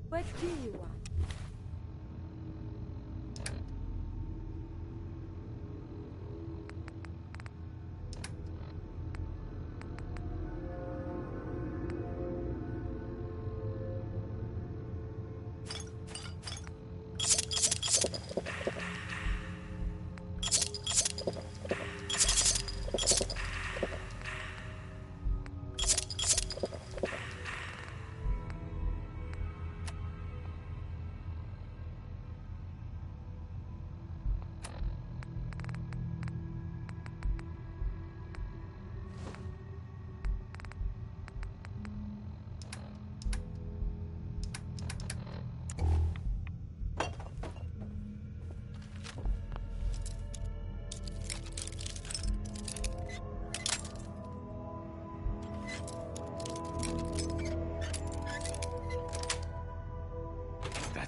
What do you want?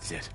That's it.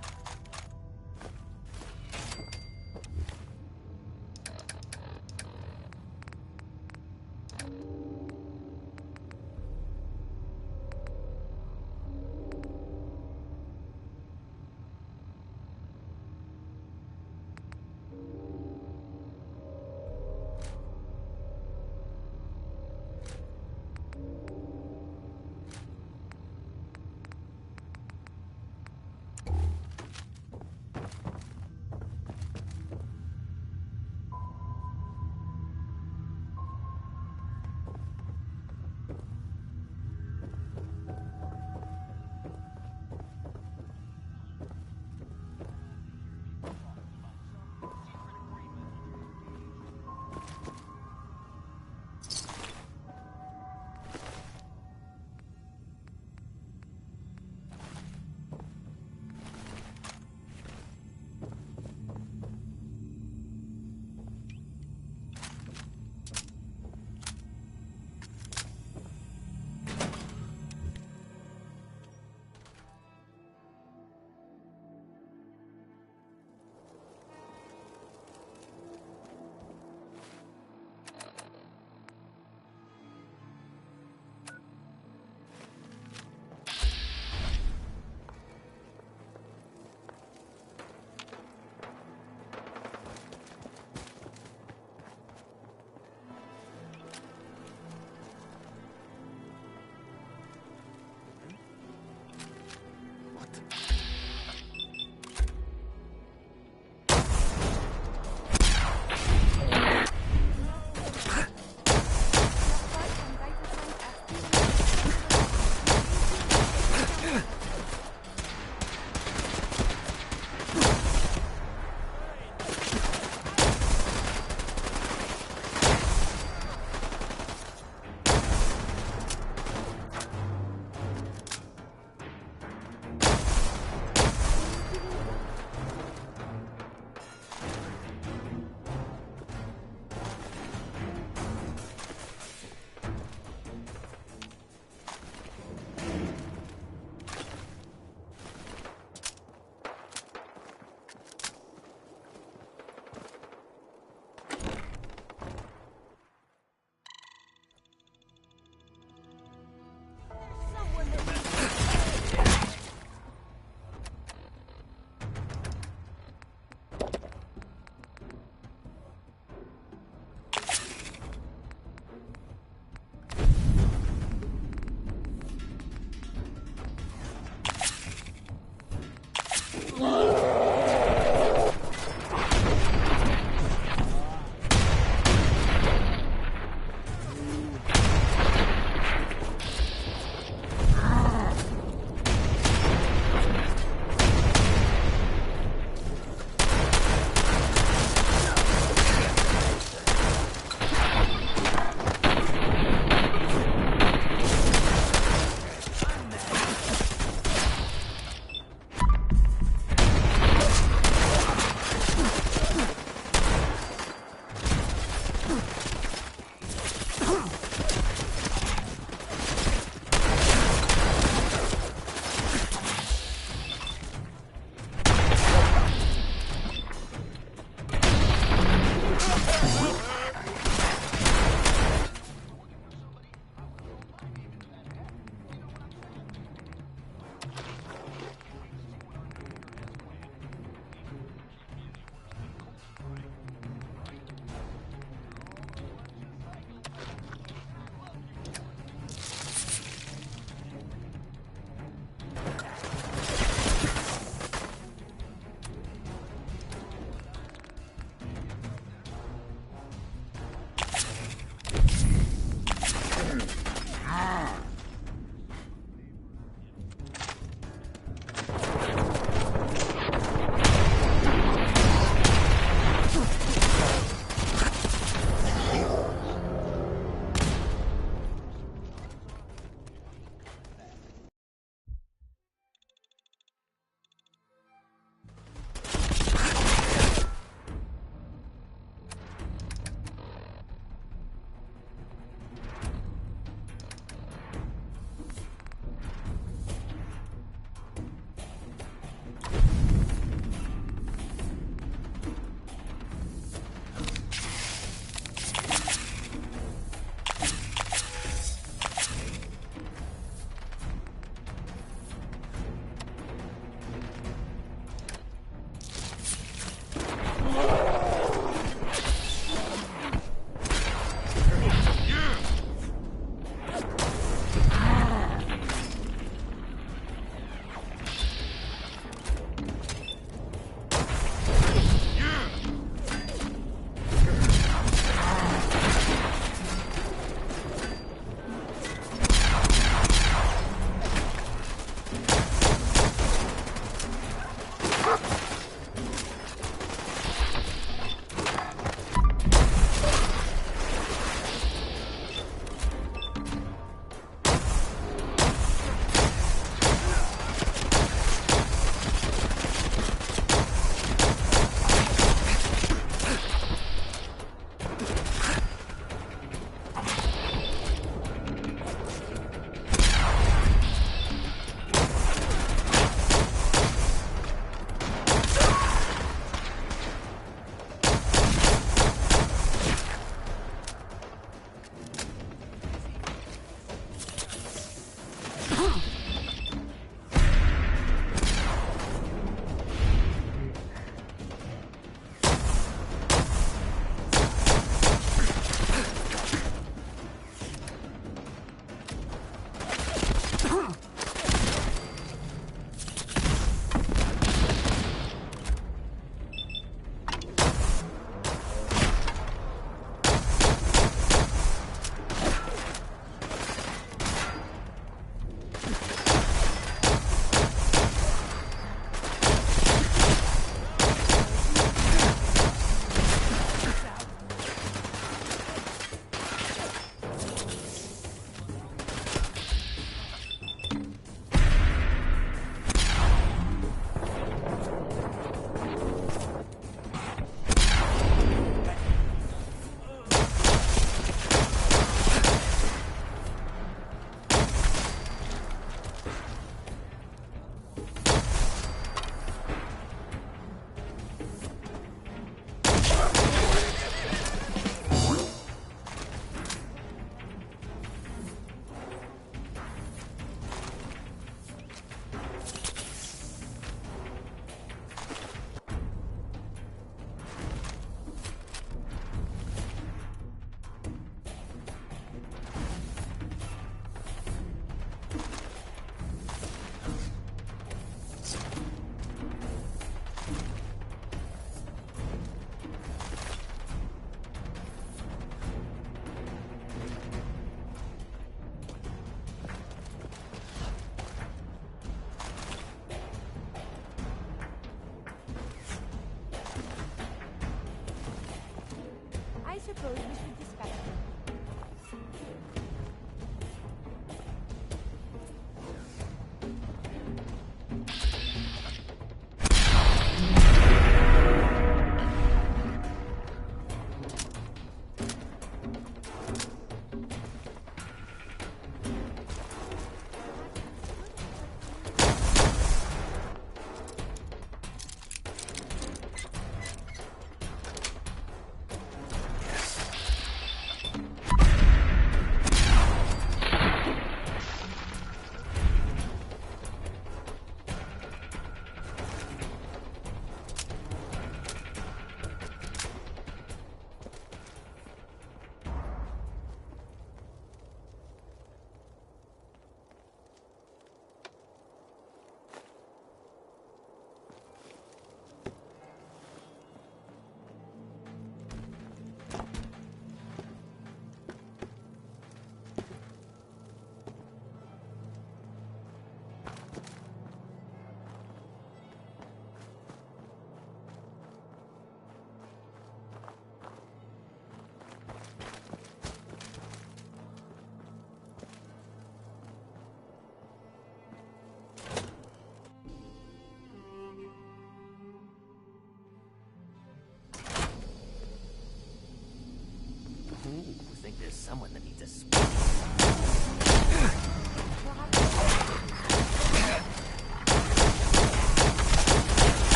I suppose we should discuss it.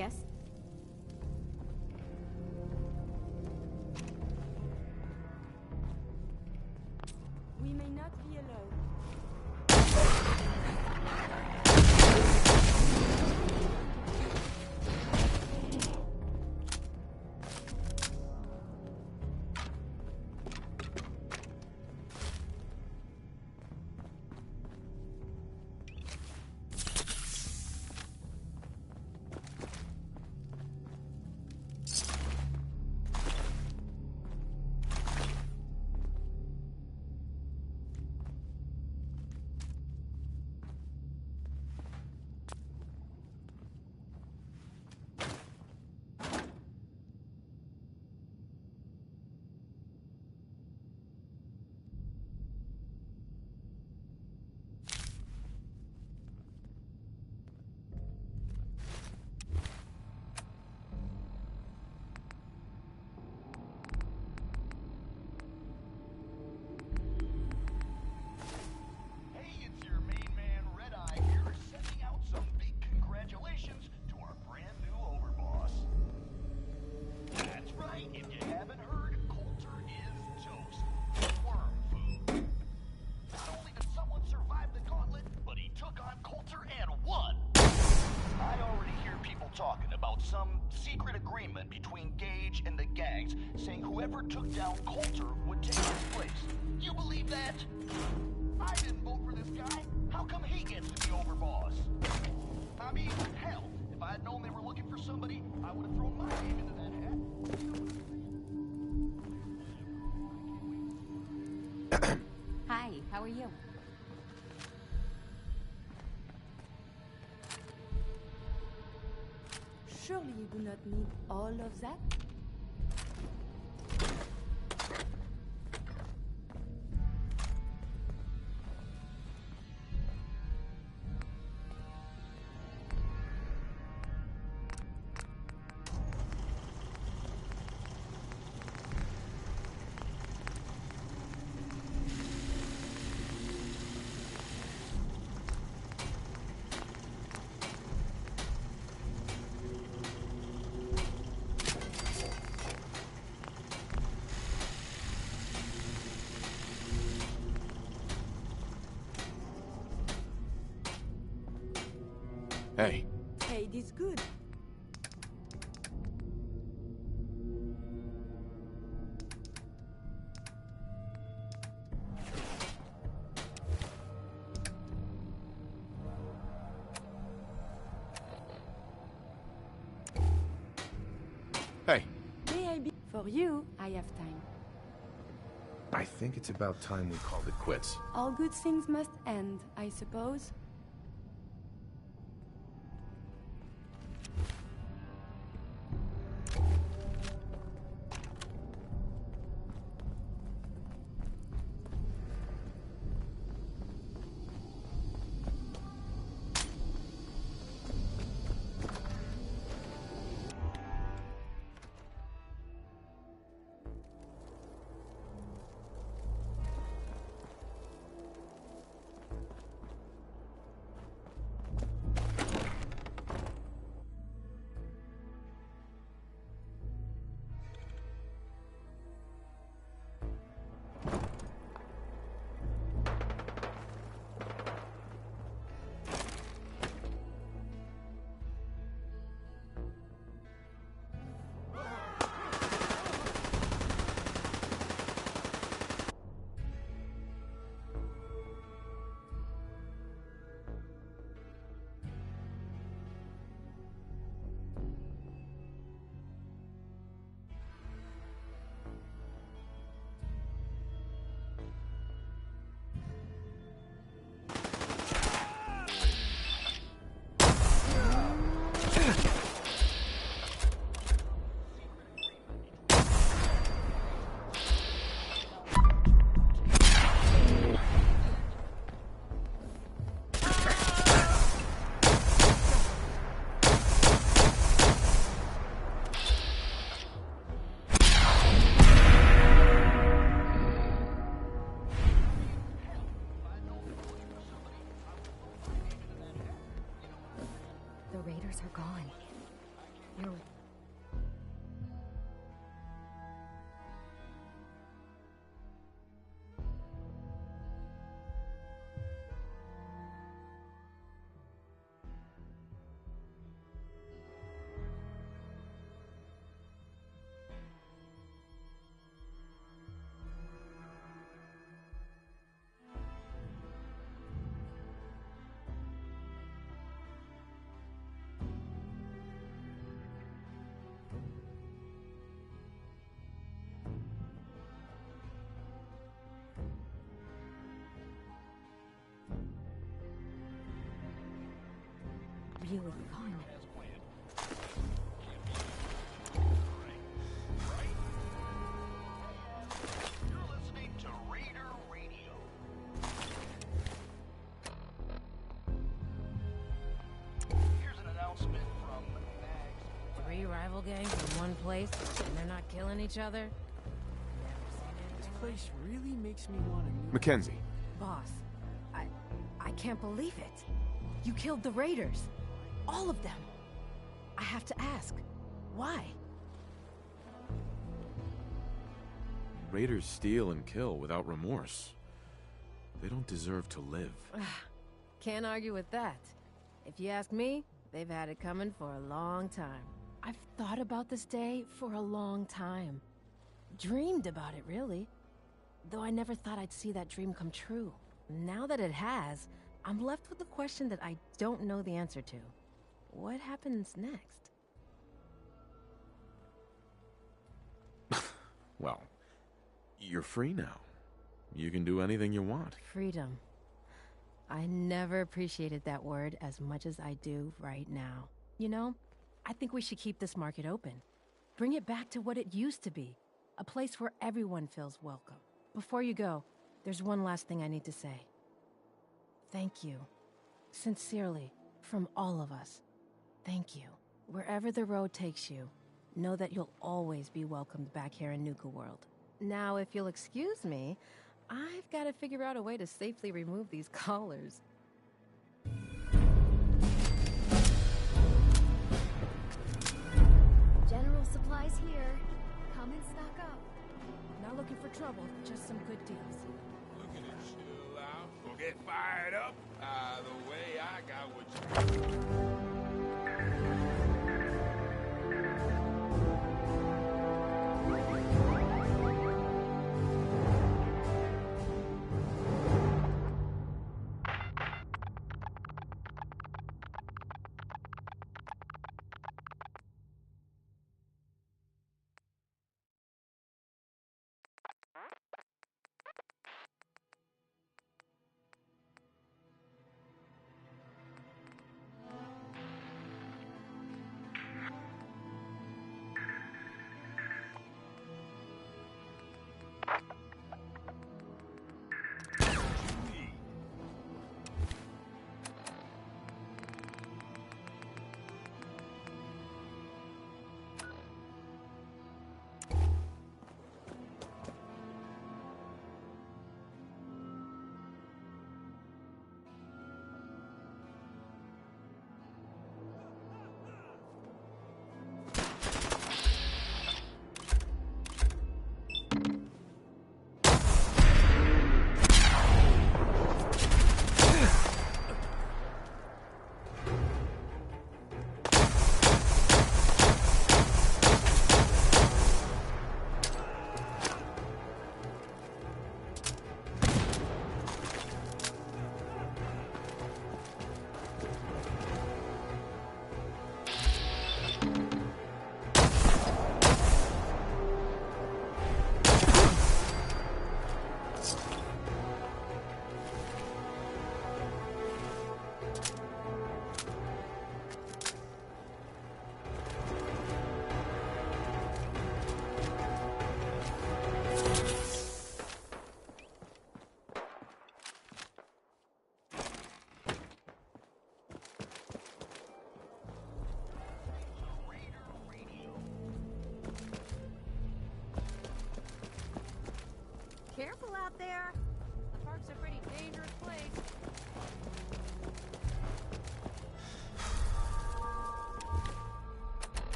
Yes? We may not be alone. Hey, it's your main man, Red Eye here, sending out some big congratulations to our brand new overboss. That's right, if you haven't heard, Coulter is toast. Worm food. Not only did someone survive the gauntlet, but he took on Coulter and won. I already hear people talking about some secret agreement between Gage and the gangs, saying whoever took down Coulter would take his place. You believe that? I didn't vote for this guy. How come he gets to be overboss? I mean, hell, if I had known they were looking for somebody, I would have thrown my name into that hat. Hi, how are you? Surely you do not need all of that? Hey. Trade is good. Hey. May I be? For you, I have time. I think it's about time we called it quits. All good things must end, I suppose. really fun. You're listening to Raider Radio. Here's an announcement from Mags. 3 rival gangs in one place, and they're not killing each other? This place really makes me want to... Mackenzie. Boss, I can't believe it. You killed the Raiders. All of them. I have to ask, why? Raiders steal and kill without remorse. They don't deserve to live. Can't argue with that. If you ask me, they've had it coming for a long time. I've thought about this day for a long time. Dreamed about it, really. Though I never thought I'd see that dream come true. Now that it has, I'm left with the question that I don't know the answer to. What happens next? Well, you're free now. You can do anything you want. Freedom. I never appreciated that word as much as I do right now. You know, I think we should keep this market open. Bring it back to what it used to be. A place where everyone feels welcome. Before you go, there's one last thing I need to say. Thank you. Sincerely, from all of us. Thank you. Wherever the road takes you, know that you'll always be welcomed back here in Nuka World. Now, if you'll excuse me, I've got to figure out a way to safely remove these collars. General supplies here. Come and stock up. Not looking for trouble, just some good deals. Looking to chill out or get fired up? Either way, I got what you... Careful out there. The park's a pretty dangerous place.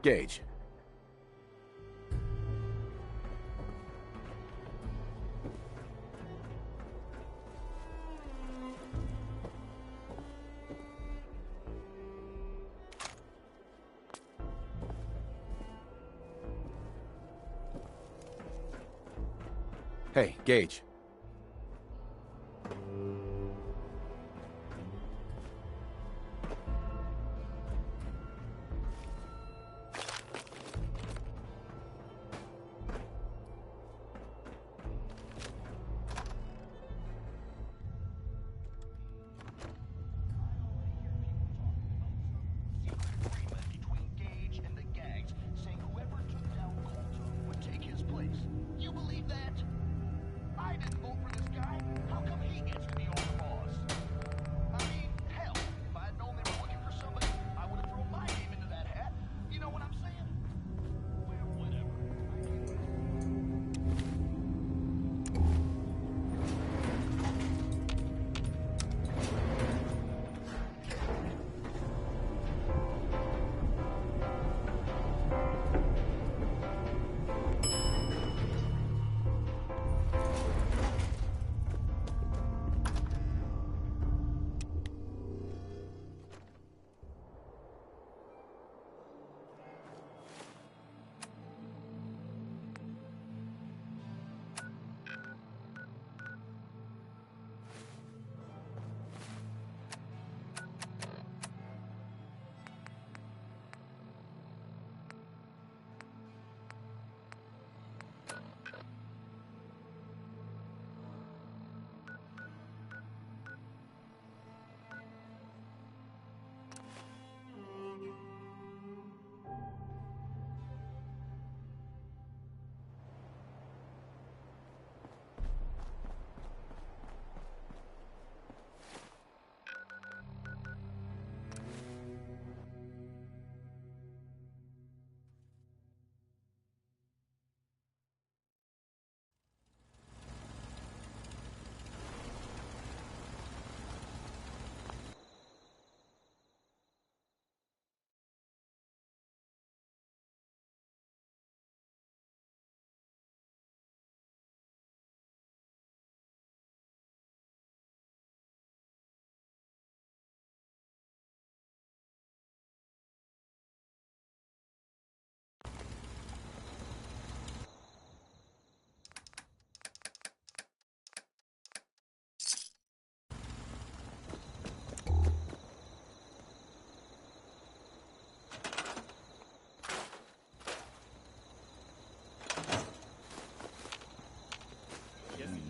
Gage. Hey, Gage. Between Gage and the gangs, saying whoever took down Coulter would take his place. You believe that? I didn't vote for this guy. How come he gets to be overboss? I mean, hell, if I'd known they were looking for somebody, I would have thrown my name into that hat. You know what I'm saying? Well, whatever.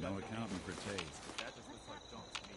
No accounting for taste. That just looks like junk to me.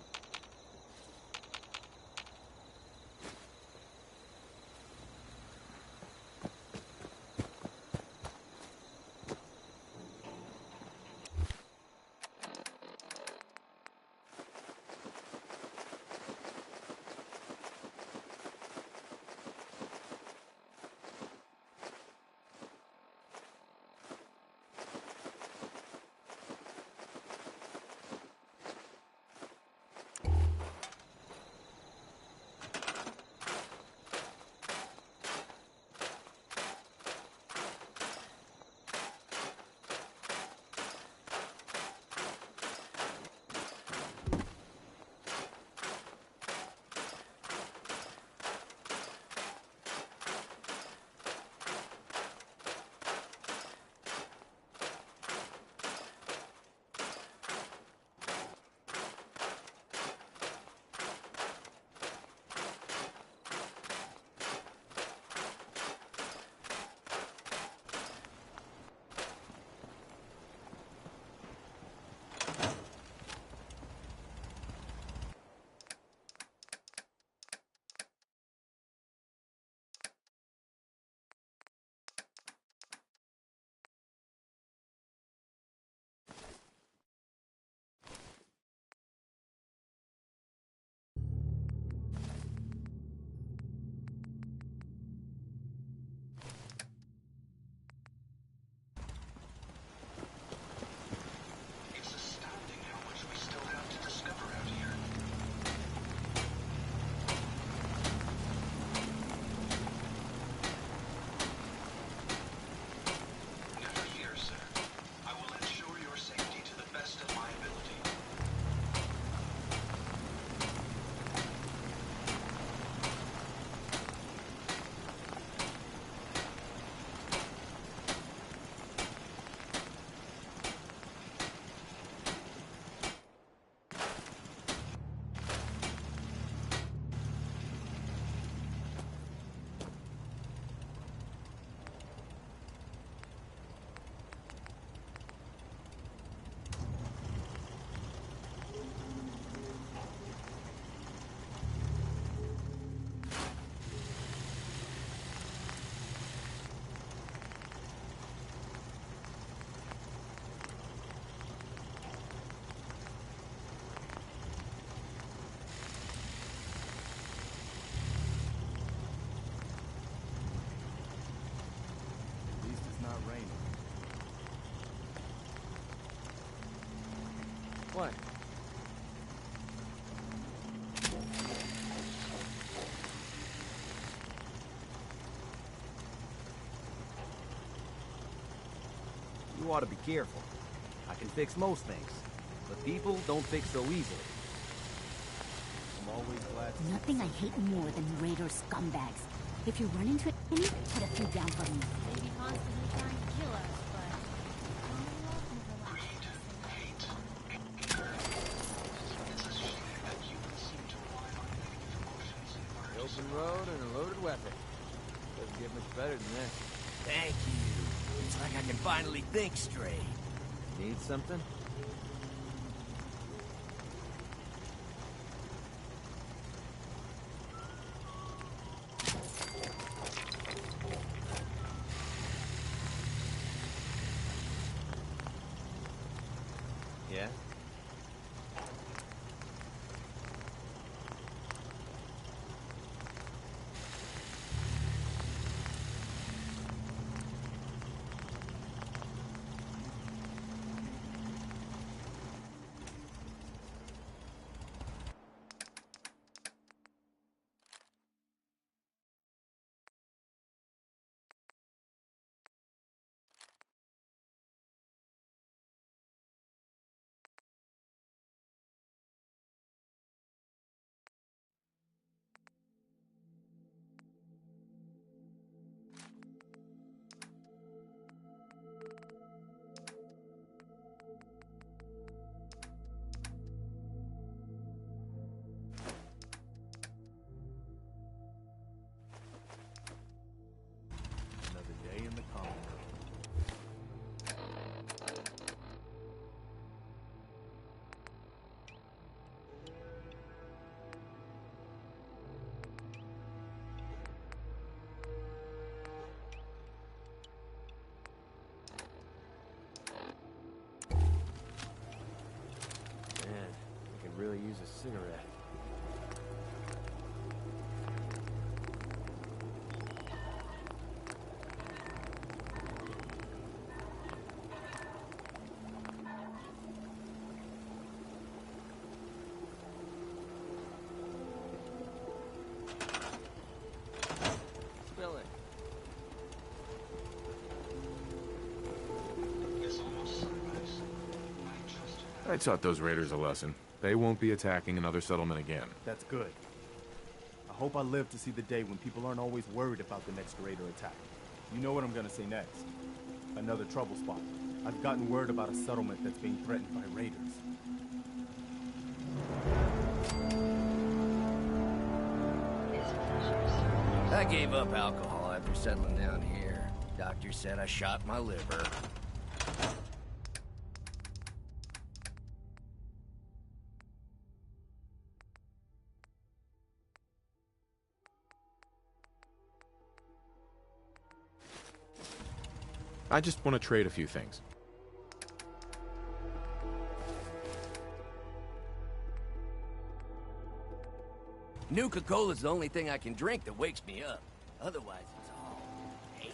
What? You ought to be careful. I can fix most things, but people don't fix so easily. I'm always glad to... Nothing I hate more than Raider scumbags. If you run into any, put a few down for me. Maybe constantly trying to kill us, but... The open road and a loaded weapon. Doesn't get much better than this. Thank you. It's like I can finally think straight. Need something? Yeah? Another day in the common room. Man, I could really use a cigarette. Spill it. I taught those raiders a lesson. They won't be attacking another settlement again. That's good. I hope I live to see the day when people aren't always worried about the next raider attack. You know what I'm gonna say next. Another trouble spot. I've gotten word about a settlement that's being threatened by raiders. I gave up alcohol after settling down here. Doctor said I shot my liver. I just want to trade a few things. Nuka-Cola's the only thing I can drink that wakes me up. Otherwise, it's all hazy.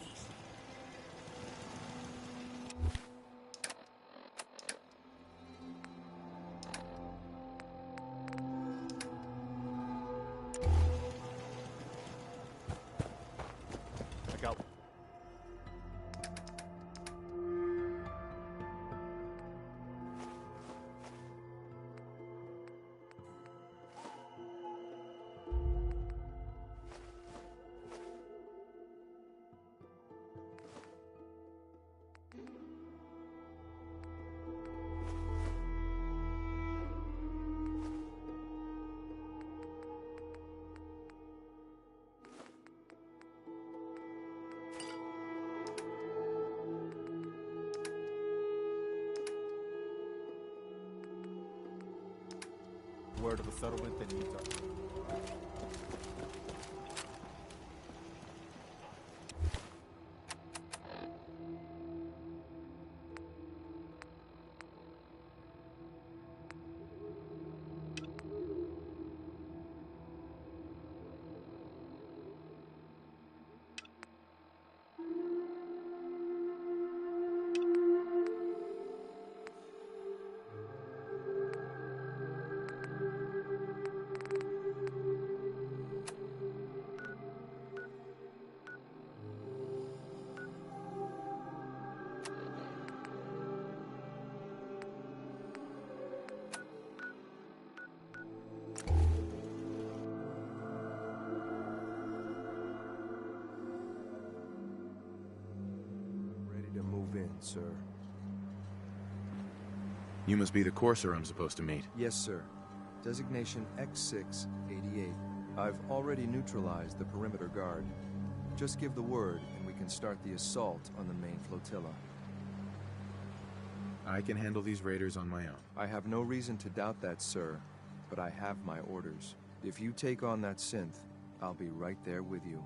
I got... Word of a settlement that needs us. Move in, sir. You must be the courser I'm supposed to meet. Yes, sir. Designation X688. I've already neutralized the perimeter guard. Just give the word, and we can start the assault on the main flotilla. I can handle these raiders on my own. I have no reason to doubt that, sir, but I have my orders. If you take on that synth, I'll be right there with you.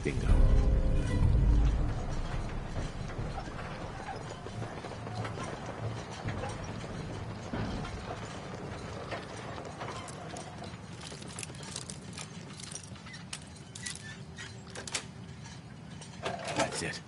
Bingo. That's it.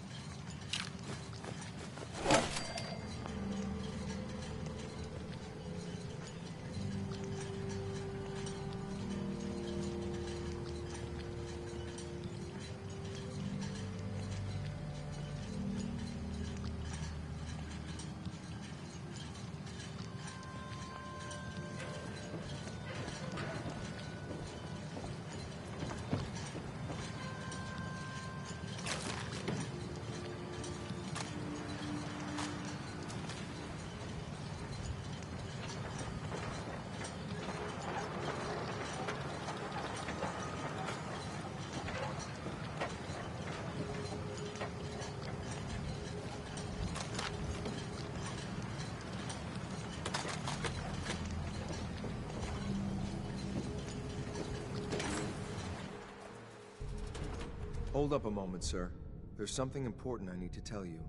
Hold up a moment, sir. There's something important I need to tell you.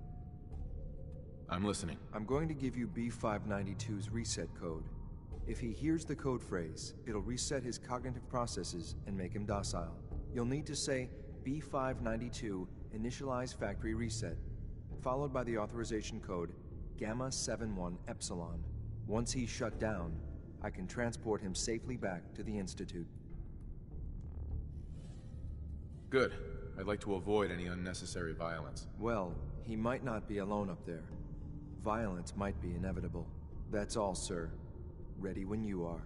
I'm listening. I'm going to give you B592's reset code. If he hears the code phrase, it'll reset his cognitive processes and make him docile. You'll need to say B592 initialize factory reset, followed by the authorization code Gamma 71 Epsilon. Once he's shut down, I can transport him safely back to the Institute. Good. I'd like to avoid any unnecessary violence. Well, he might not be alone up there. Violence might be inevitable. That's all, sir. Ready when you are.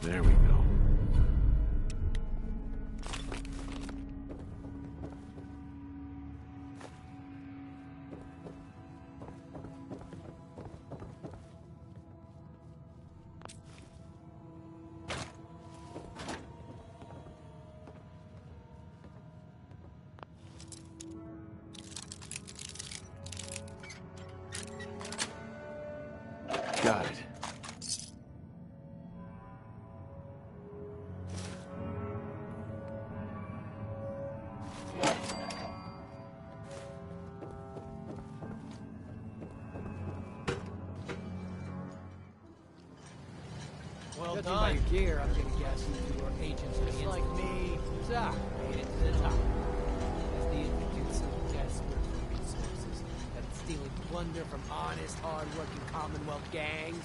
There we go. got it. Well Judging done. by your gear, I'm gonna guess you two are agents of the Just like me. Zack made it to the top. As the Institute's so desperate for resources that it's stealing plunder from honest, hard-working Commonwealth gangs.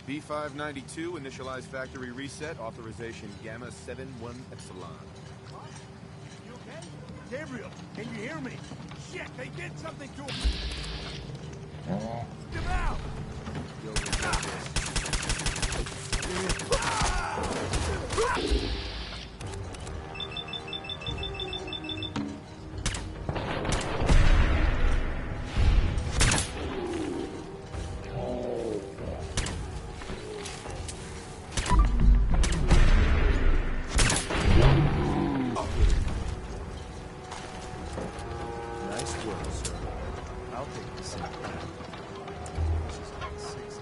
B592, initialize factory reset, authorization Gamma 71 Epsilon. You okay? Gabriel, can you hear me? Shit, they did something to him! Get out! Nice work, sir. I'll take the same. This is like 6.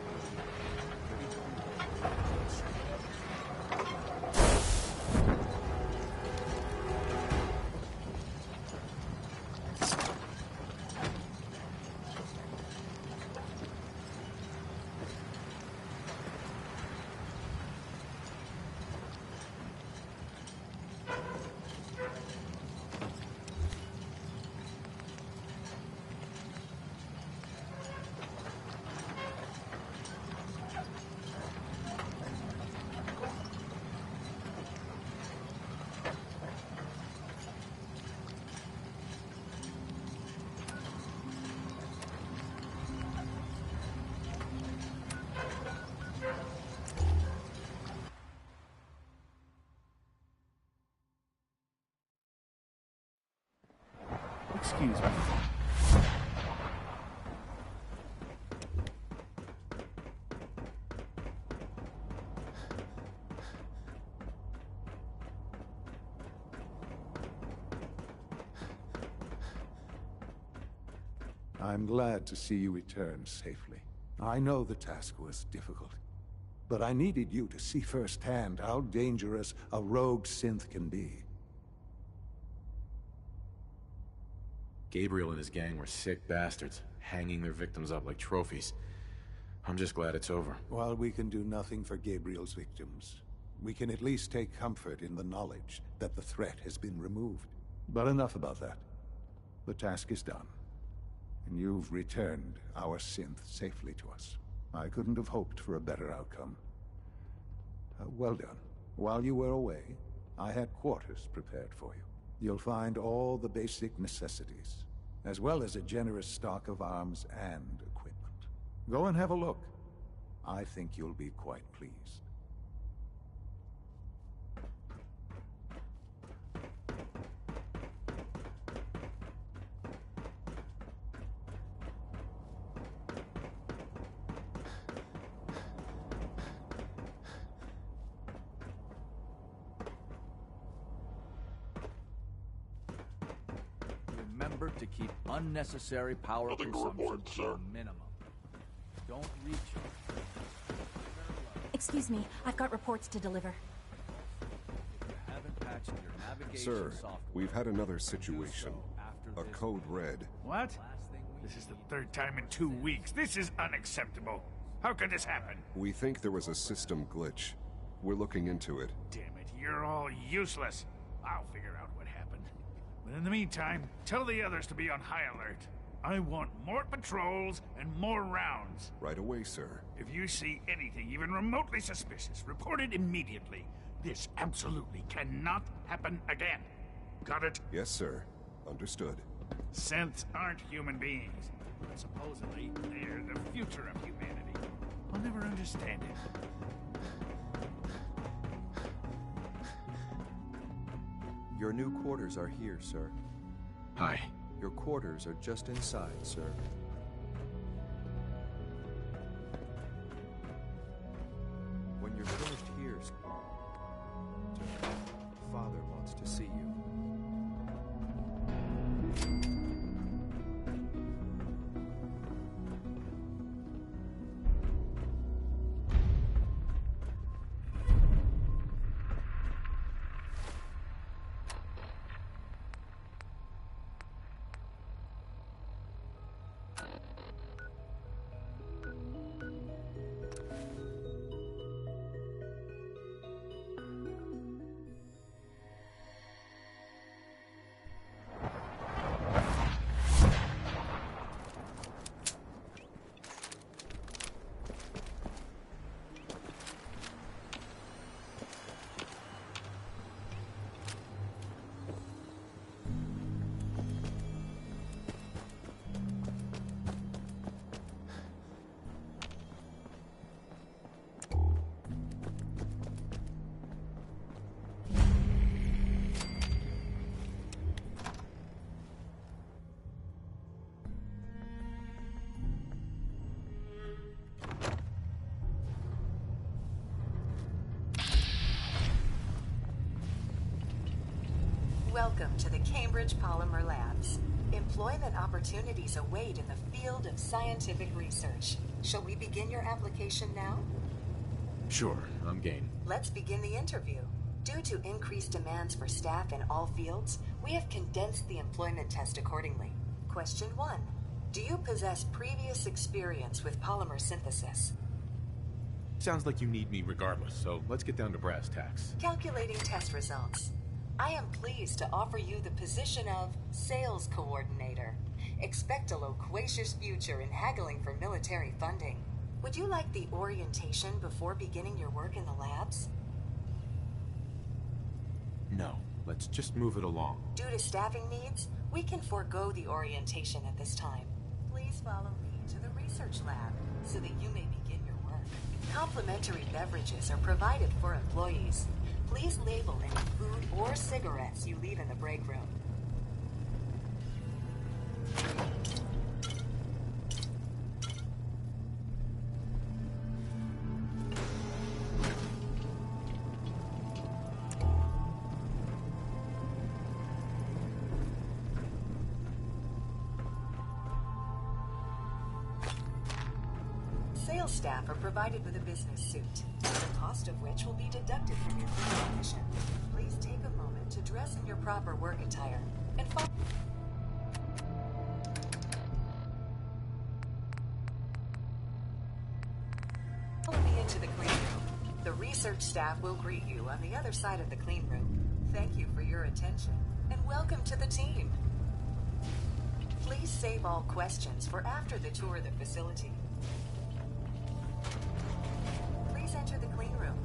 Excuse me. I'm glad to see you return safely. I know the task was difficult, but I needed you to see firsthand how dangerous a rogue synth can be. Gabriel and his gang were sick bastards, hanging their victims up like trophies. I'm just glad it's over. While we can do nothing for Gabriel's victims, we can at least take comfort in the knowledge that the threat has been removed. But enough about that. The task is done. and you've returned our synth safely to us. I couldn't have hoped for a better outcome. Well done. While you were away, I had quarters prepared for you. You'll find all the basic necessities, as well as a generous stock of arms and equipment. Go and have a look. I think you'll be quite pleased. Remember to keep unnecessary power consumption to a minimum. Don't recharge. Excuse me, I've got reports to deliver. If you haven't patched your navigation Sir, software, we've had another situation. A code red. What? This is the third time in 2 weeks. This is unacceptable. How could this happen? We think there was a system glitch. We're looking into it. Damn it, you're all useless. I'll figure out what happened. But in the meantime, tell the others to be on high alert. I want more patrols and more rounds. Right away, sir. If you see anything even remotely suspicious, report it immediately. This absolutely cannot happen again. Got it? Yes, sir. Understood. Synths aren't human beings, but supposedly they're the future of humanity. I'll never understand it. Your new quarters are here, sir. Hi. Your quarters are just inside, sir. When you're finished here, sir, Father wants to see you. Welcome to the Cambridge Polymer Labs. Employment opportunities await in the field of scientific research. Shall we begin your application now? Sure, I'm game. Let's begin the interview. Due to increased demands for staff in all fields, we have condensed the employment test accordingly. Question 1. Do you possess previous experience with polymer synthesis? Sounds like you need me regardless, so let's get down to brass tacks. Calculating test results. I am pleased to offer you the position of Sales Coordinator. Expect a loquacious future in haggling for military funding. Would you like the orientation before beginning your work in the labs? No, let's just move it along. Due to staffing needs, we can forego the orientation at this time. Please follow me to the research lab so that you may begin your work. Complimentary beverages are provided for employees. Please label any food or cigarettes you leave in the break room. Sales staff are provided with a business suit, the cost of which will be deducted from your first commission. Please take a moment to dress in your proper work attire and follow me into the clean room. The research staff will greet you on the other side of the clean room. Thank you for your attention, and welcome to the team. Please save all questions for after the tour of the facility. Please enter the clean room.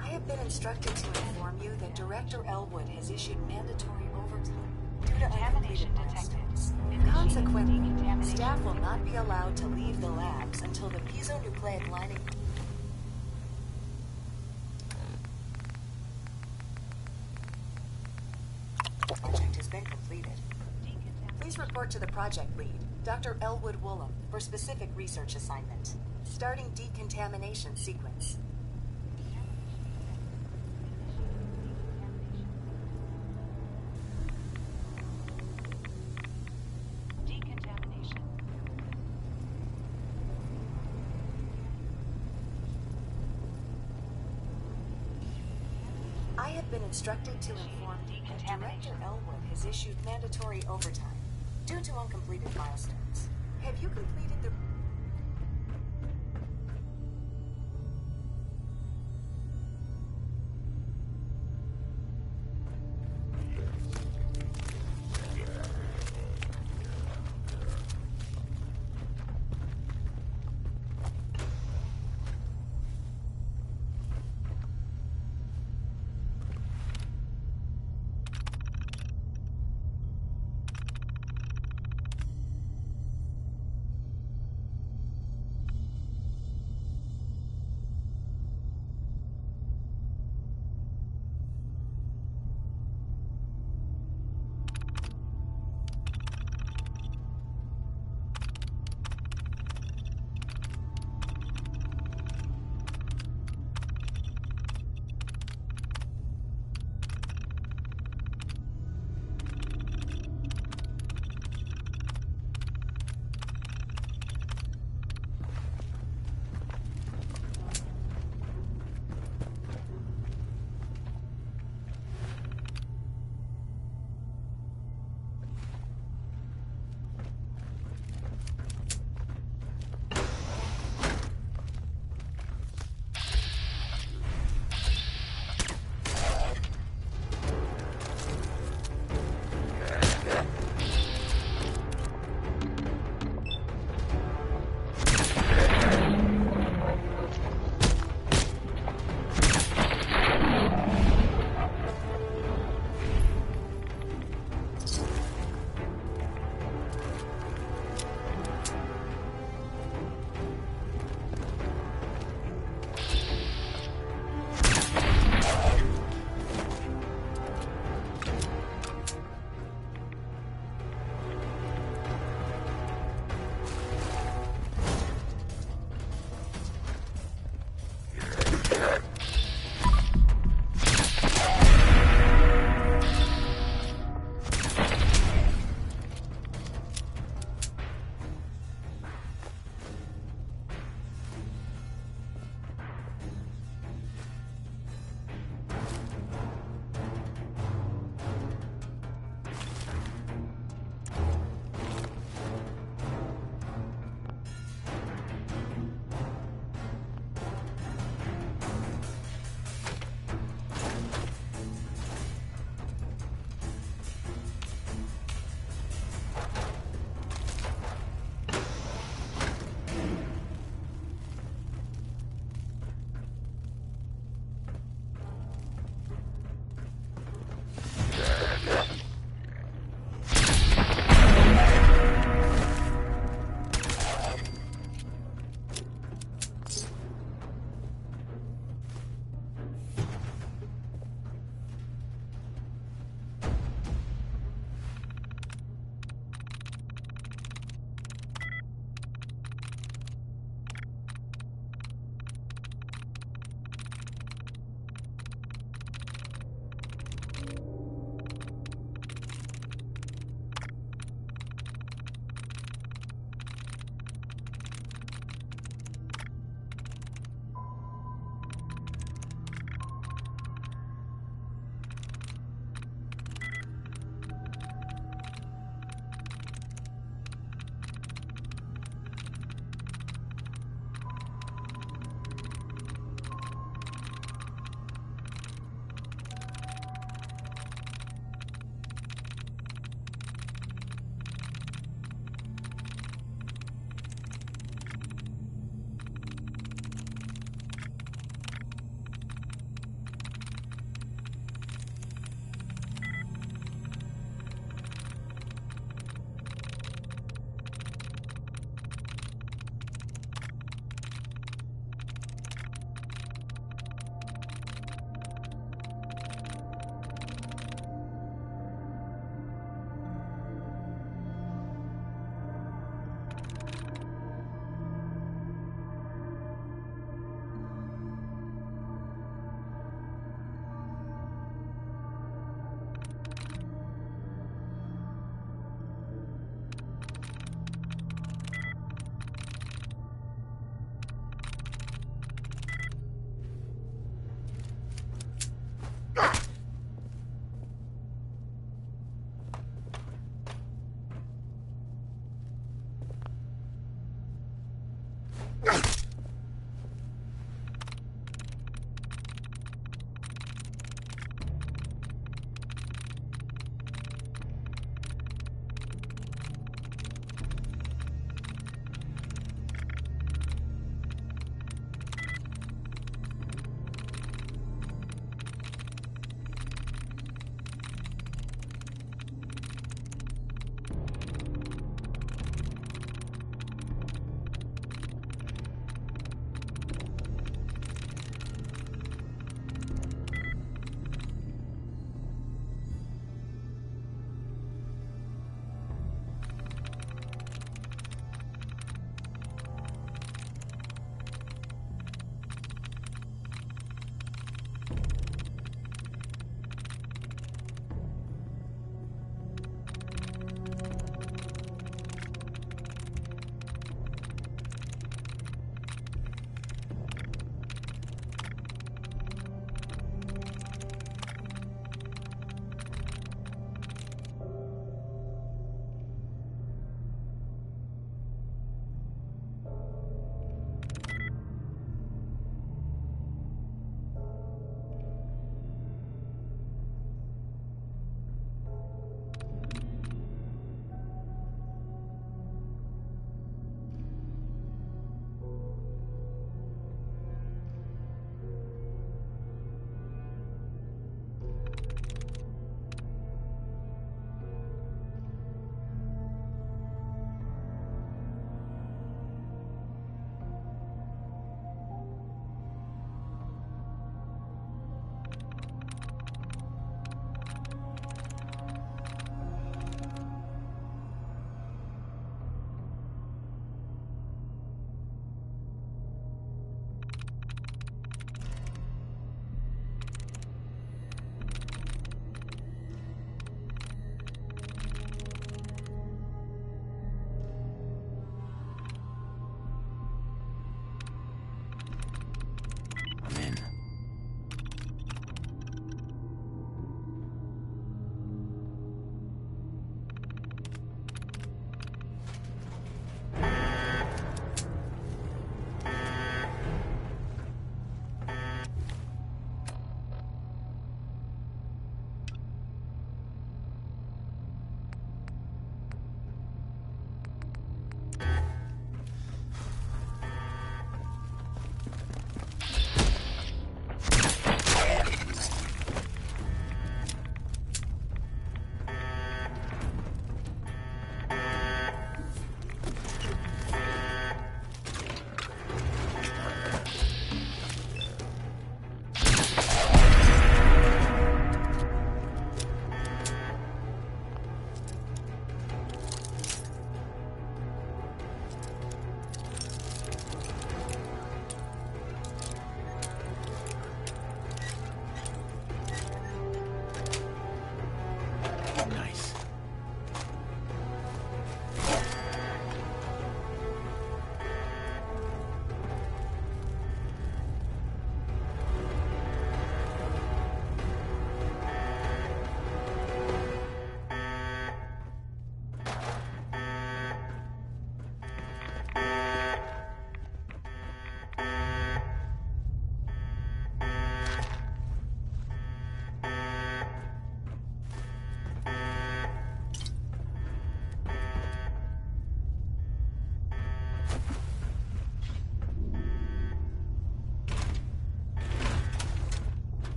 I have been instructed to inform you that Director Elwood has issued mandatory overtime due to uncompleted milestones. Consequently, staff will not be allowed to leave the labs until the piezonucleic lining project has been completed. Please report to the project lead, Dr. Elwood Woolham, for specific research assignment. Starting decontamination sequence. I have been instructed to inform that Director Elwood has issued mandatory overtime due to uncompleted milestones. Have you completed the